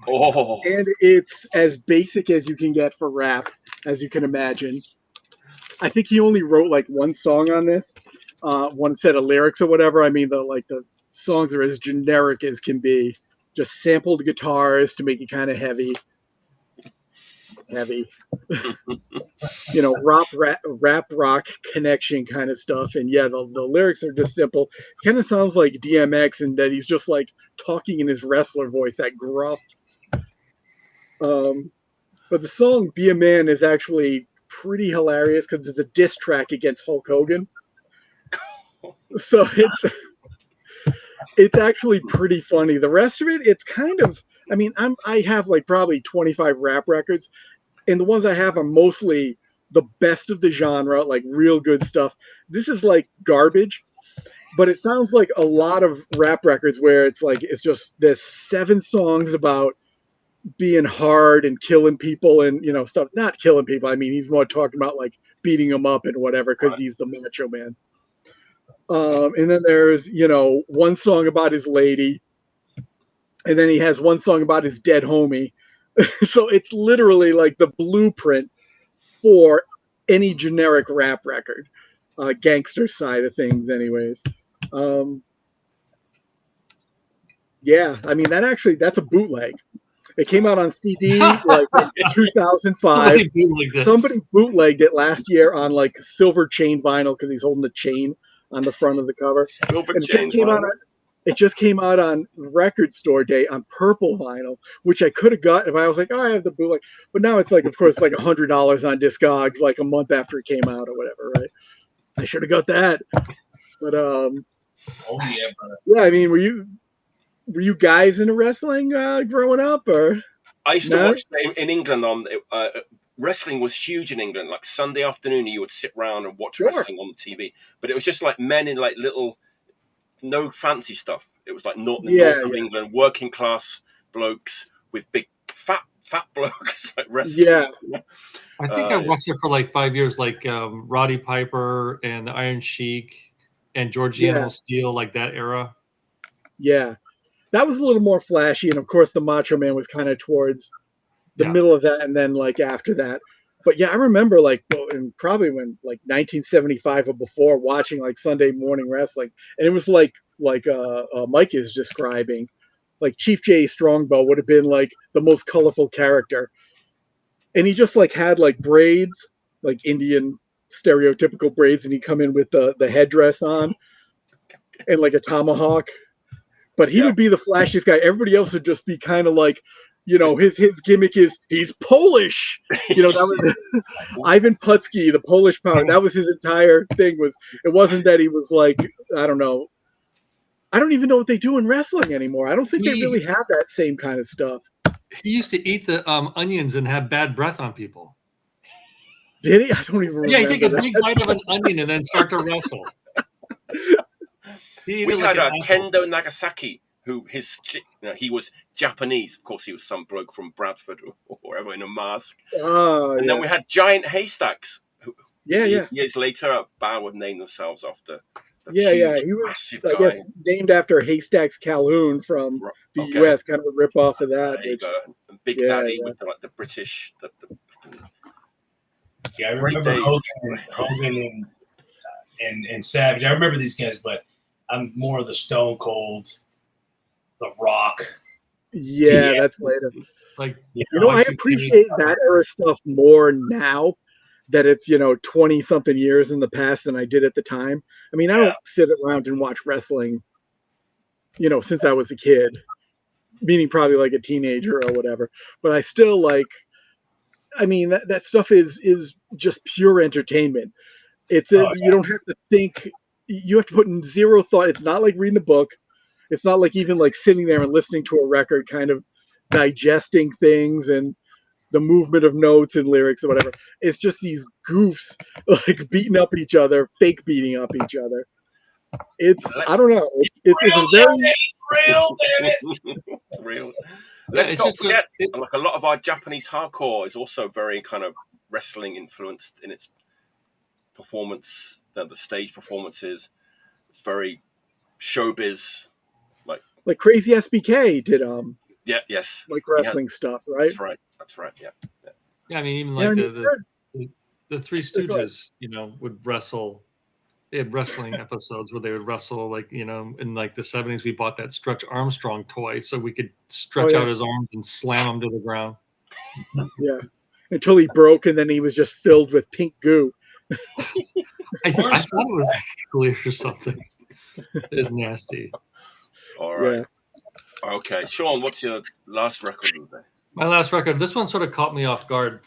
And it's as basic as you can get for rap, as you can imagine. I think he only wrote like one song on this, one set of lyrics or whatever. I mean, the songs are as generic as can be. Just sampled guitars to make it kind of heavy. Rap rock connection kind of stuff. And the lyrics are just simple. Kind of sounds like DMX, and that he's just like talking in his wrestler voice, that gruff. But the song "Be a Man" is actually pretty hilarious because it's a diss track against Hulk Hogan. So it's actually pretty funny. The rest of it, it's kind of, I have like probably 25 rap records, and the ones I have are mostly the best of the genre, like real good stuff. This is like garbage, but it sounds like a lot of rap records where it's like it's just there's 7 songs about being hard and killing people and stuff. Not killing people. I mean, he's more talking about like beating them up and whatever because he's the macho man. And then there's one song about his lady, and then he has one song about his dead homie. So it's literally like the blueprint for any generic rap record, gangster side of things, anyways. Yeah, I mean that's a bootleg. It came out on CD like in 2005. Somebody bootlegged it last year on like silver chain vinyl because he's holding the chain on the front of the cover. It just came out on Record Store Day on purple vinyl, which I could have got if I was like, oh, I have the bootleg. But now it's like, of course, like $100 on Discogs, like a month after it came out or whatever, right? I should have got that. But oh yeah, brother. Yeah, I mean, were you guys into wrestling growing up, or? I used to watch in England on wrestling was huge in England. Like Sunday afternoon, you would sit around and watch wrestling on TV, but it was just like men in like little. No fancy stuff. It was like north of England, working class blokes with big fat blokes like wrestling. Yeah, I think I watched it for like 5 years, like Roddy Piper and the Iron Sheik and George Animal Steel, like that era. Yeah, that was a little more flashy, and of course the Macho Man was kind of towards the middle of that, and then like after that. But yeah, I remember like probably when like 1975 or before watching like Sunday morning wrestling, and it was like Mike is describing, like Chief J Strongbow would have been like the most colorful character, and he just like had like braids, like Indian stereotypical braids, and he'd come in with the headdress on and like a tomahawk, but he would be the flashiest guy. Everybody else would just be kind of like. His gimmick is he's Polish. That was Ivan Putski, the Polish power. That was his entire thing. It wasn't that he was like, I don't know. I don't even know what they do in wrestling anymore. I don't think they really have that same kind of stuff. He used to eat the onions and have bad breath on people. Did he? I don't even remember. Yeah, he'd take a big bite of an onion and then start to wrestle. We had Kendo Nagasaki. Who he was Japanese. Of course, he was some bloke from Bradford or wherever in a mask. And then we had Giant Haystacks. Who, years later, a band would name themselves after. He was massive guy. Named after Haystacks Calhoun from the U.S. Kind of a rip off of that. There you go. And Big Daddy with the British. I remember Hogan and Savage. I remember these guys, but I'm more of the Stone Cold. The Rock. Yeah, that's later. Like I appreciate that era stuff more now that it's 20 something years in the past than I did at the time. I mean, I don't sit around and watch wrestling, since I was a kid, meaning probably like a teenager or whatever. But I still like. I mean, that stuff is just pure entertainment. It's you don't have to think. You have to put in zero thought. It's not like reading a book. It's not like even like sitting there and listening to a record, kind of digesting things and the movement of notes and lyrics or whatever. It's just these goofs like beating up each other, fake beating up each other. I don't know. It's very real, damn it. Real. Let's not forget, like a lot of our Japanese hardcore is also very kind of wrestling influenced in its performance. The stage performances. It's very showbiz. Like Crazy SBK did yes, like wrestling stuff, right? That's right. Yeah. I mean, even like the Three Stooges, would wrestle. They had wrestling episodes where they would wrestle, like in like the 70s. We bought that Stretch Armstrong toy so we could stretch out his arms and slam him to the ground. Yeah, until he broke, and then he was just filled with pink goo. I thought it was clear or something. It's nasty. All right. Yeah. Okay. Shawn, what's your last record of the day? My last record. This one sort of caught me off guard.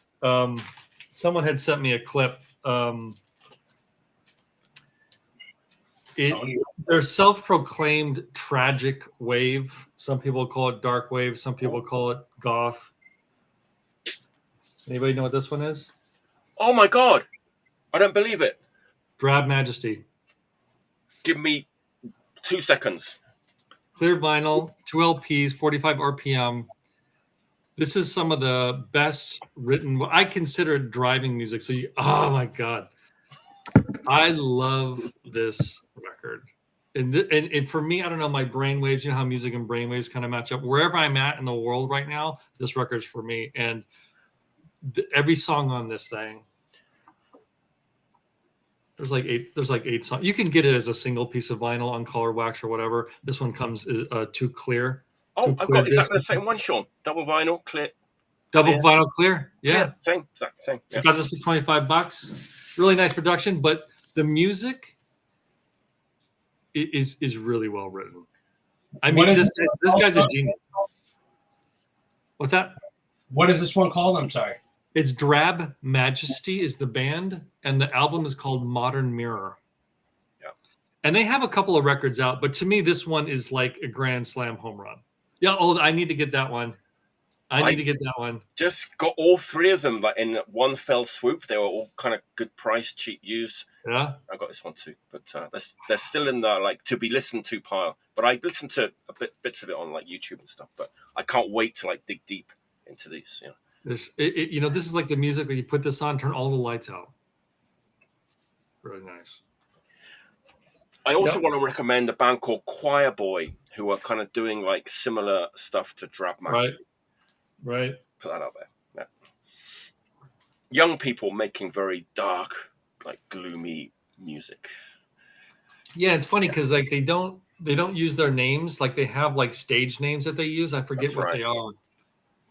Someone had sent me a clip. They're self-proclaimed tragic wave. Some people call it dark wave. Some people call it goth. Anybody know what this one is? Oh my God. I don't believe it. Drab Majesty. Give me 2 seconds. Clear vinyl, 2 LPs, 45 RPM. This is some of the best written, what I consider driving music. So, oh my God. I love this record. And for me, I don't know, my brainwaves, you know how music and brainwaves kind of match up. Wherever I'm at in the world right now, this record's for me. And every song on this thing, there's like eight songs. You can get it as a single piece of vinyl on color wax or whatever. This one comes too clear. Oh, I've got exactly the same one, Shawn. Double vinyl, clear. Double vinyl clear. Yeah. Clear. Same. Yeah. Yeah. Got this for $25. Really nice production, but the music is really well written. I mean, this guy's a genius. What's that? What is this one called? I'm sorry. It's Drab Majesty is the band, and the album is called Modern Mirror. Yeah. And they have a couple of records out, but to me, this one is like a grand slam home run. Yeah, I need to get that one. I need to get that one. Just got all 3 of them like in one fell swoop. They were all kind of good price, cheap used. Yeah. I got this one too, but they're still in the like to be listened to pile. But I listened to bits of it on like YouTube and stuff. But I can't wait to like dig deep into these. You know. This is like the music that you put this on, turn all the lights out. Really nice. I also want to recommend a band called Choir Boy, who are kind of doing like similar stuff to Drab Majesty. Right. Put that out there. Yeah. Young people making very dark, like gloomy music. Yeah, it's funny because like they don't use their names. Like they have like stage names that they use. I forget what they are.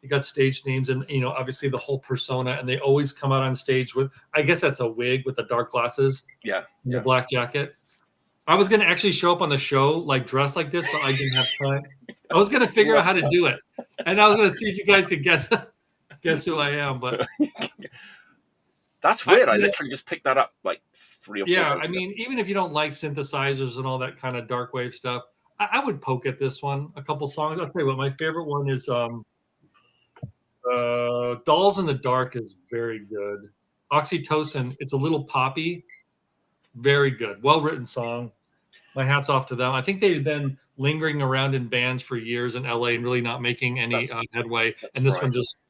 You got stage names, and obviously the whole persona, and they always come out on stage with, I guess that's a wig with the dark glasses, and the black jacket. I was gonna actually show up on the show like dressed like this, but I didn't have time. I was gonna figure out how to do it, and I was gonna see if you guys could guess who I am. But that's weird. I literally just picked that up like 3 or 4 Yeah, days ago. mean, even if you don't like synthesizers and all that kind of dark wave stuff, I would poke at this one. A couple songs. I'll tell you what, my favorite one is Dolls in the Dark is very good. Oxytocin, it's a little poppy, very good, well written song. My hat's off to them. I think they've been lingering around in bands for years in LA and really not making any headway, and this one just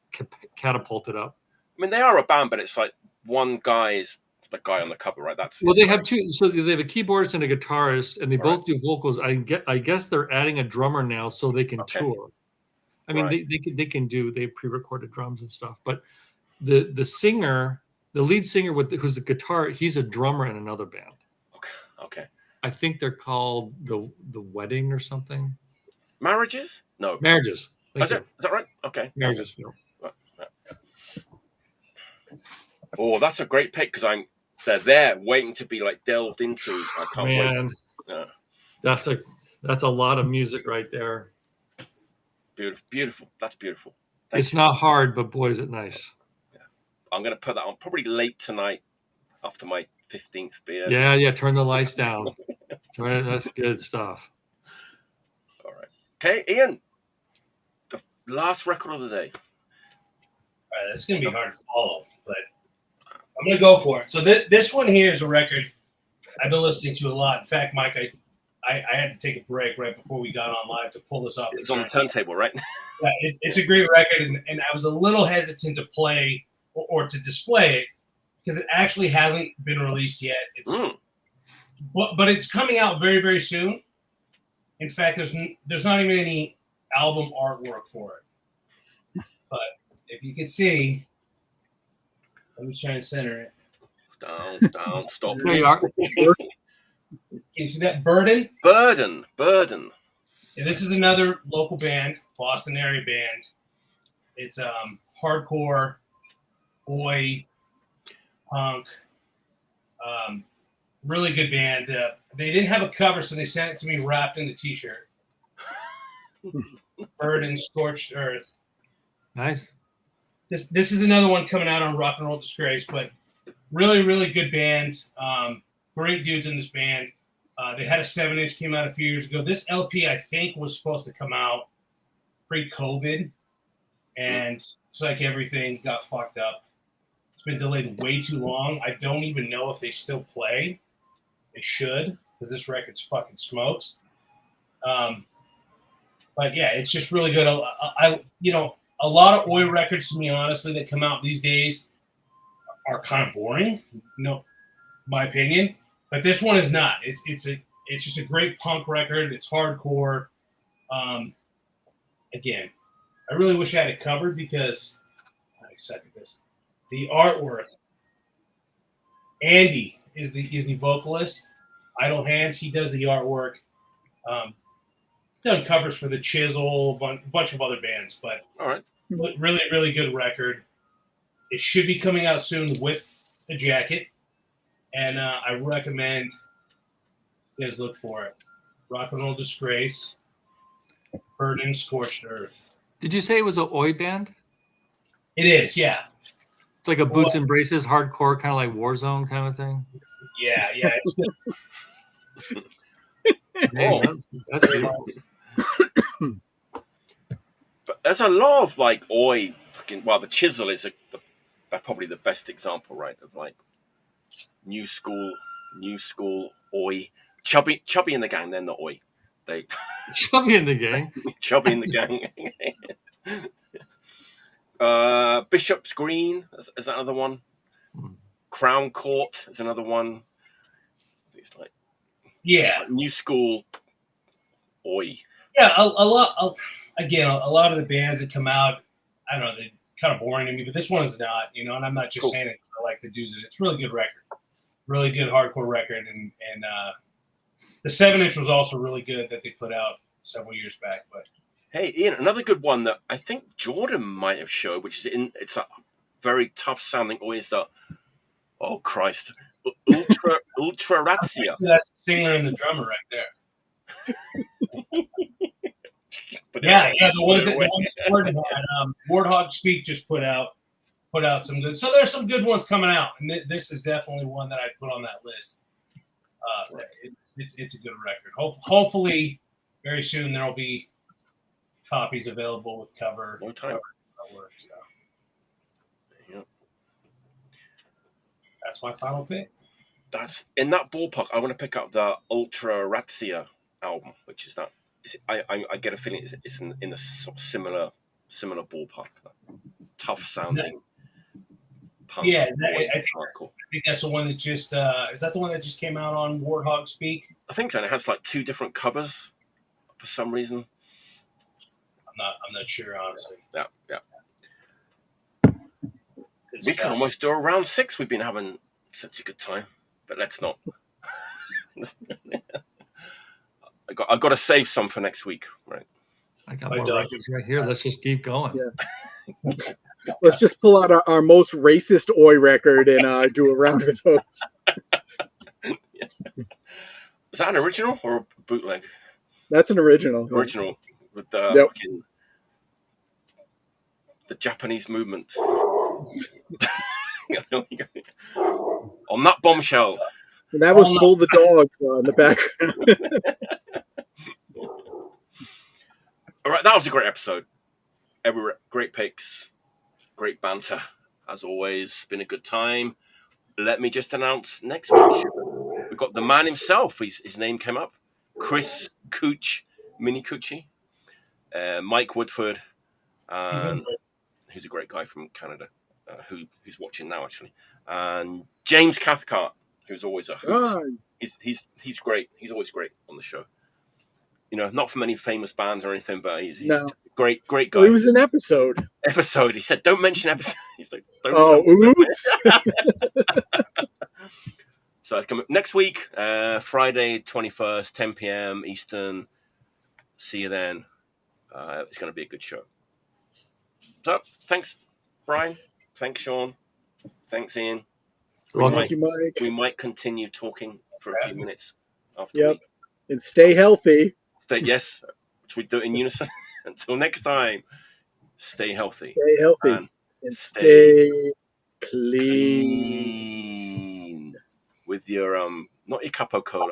catapulted up. I mean, they are a band, but it's like one guy is the guy on the cover, right? They have 2. So they have a keyboardist and a guitarist, and they both do vocals. I guess they're adding a drummer now so they can tour. I mean, they can do. They have pre-recorded drums and stuff. But the singer, the lead singer who's a guitar, he's a drummer in another band. Okay. I think they're called the Wedding or something. Marriages? No. Marriages. Is that right? Okay. Marriages. No. Oh, that's a great pick because they're there waiting to be like delved into. I can't wait. Yeah. That's a lot of music right there. Beautiful. That's beautiful. It's not hard, but boy, is it nice. Yeah. I'm gonna put that on probably late tonight after my 15th beer. Yeah. Turn the lights down. That's good stuff. All right. Okay, Ian. The last record of the day. All right, that's gonna be hard to follow, but I'm gonna go for it. So this one here is a record I've been listening to a lot. In fact, Mike, I had to take a break right before we got on live to pull this off. It's on the turntable, right? Yeah, it's a great record, and I was a little hesitant to play or to display it because it actually hasn't been released yet. But it's coming out very, very soon. In fact, there's not even any album artwork for it. But if you can see, let me try and center it. Down, stop. There you are. Can you see that? Burden. Yeah, this is another local band, Boston area band. It's hardcore, oi, punk. Really good band. They didn't have a cover, so they sent it to me wrapped in the T-shirt. Burden, Scorched Earth. Nice. This is another one coming out on Rock and Roll Disgrace, but really, really good band. Great dudes in this band. They had a 7-inch came out a few years ago. This LP, I think, was supposed to come out pre-COVID, and just like everything, got fucked up. It's been delayed way too long. I don't even know if they still play. They should, because this record's fucking smokes. But yeah, it's just really good. A lot of Oi records, to me, honestly, that come out these days are kind of boring. No, my opinion. But this one is not. It's just a great punk record. It's hardcore. Again, I really wish I had it covered because I suck at this. The artwork. Andy is the vocalist. Idle Hands. He does the artwork. Done covers for the Chisel, a bunch of other bands, but all right, really, really good record. It should be coming out soon with a jacket, and I recommend you guys look for it. Rock and Roll Disgrace, Burden, Scorched Earth. Did you say it was an Oi band? It is, yeah. It's like a boots and braces, hardcore, kind of like Warzone kind of thing. Yeah. It's Hey, that's beautiful. But there's a lot of like Oi. The Chisel is probably the best example, right? Of like new school Oi. Chubby in the gang. They're not Oi. They Chubby in the gang. Chubby in the gang. Bishop's Green is another one. Crown Court is another one. It's like new school Oi. Yeah, a lot of the bands that come out, I don't know, they're kind of boring to me, but this one is not, and I'm not just saying it because I like to do it. It's a really good record. Really good hardcore record, and the 7-inch was also really good that they put out several years back. But hey, Ian, another good one that I think Jordan might have showed, which is it's a very tough sounding Oi, is that, oh Christ, Ultrarazia. That's the singer and the drummer right there. The one that Warthog Speak just put out some good. So there's some good ones coming out, and this is definitely one that I put on that list. It's a good record. Hopefully, very soon there will be copies available with cover. Long time. Cover, so. Yep. That's my final pick. That's in that ballpark. I want to pick up the Ultrarazia album, which is that. I get a feeling it's in a sort of similar ballpark. Tough sounding. Punk, I think that's the one that just is that the one that just came out on Warthog Speak? I think so. And it has like 2 different covers for some reason. I'm not sure, honestly. Yeah. We could almost do a round 6. We've been having such a good time, but let's not. I got to save some for next week, right? I got more records right here. Let's just keep going. Yeah. Let's just pull out our most racist Oi record and do a round of those. Yeah. Is that an original or a bootleg? That's an original. Original with the Japanese movement. On that bombshell. And that was Bull the Dog in the background. All right, that was a great episode. Great picks, great banter, as always. Been a good time. Let me just announce next week. We've got the man himself. His name came up. Chris Cooch, Mini Coochie. Mike Woodford, who's a great guy from Canada, who's watching now, actually. And James Cathcart, who's always a hoot. Oh. He's great. He's always great on the show. Not from any famous bands or anything, but he's no. a great guy. Well, he was an episode. He said, don't mention episode. He's like, don't So it's coming next week, Friday, 21st, 10 p.m. Eastern. See you then. It's going to be a good show. So, thanks, Brian. Thanks, Shawn. Thanks, Ian. Thank you, Mike. We might continue talking for a few minutes after. Yep. And stay healthy. Yes. Should we do it in unison? Until next time, stay healthy. Stay healthy. And stay clean. With your, not your Capo Cola.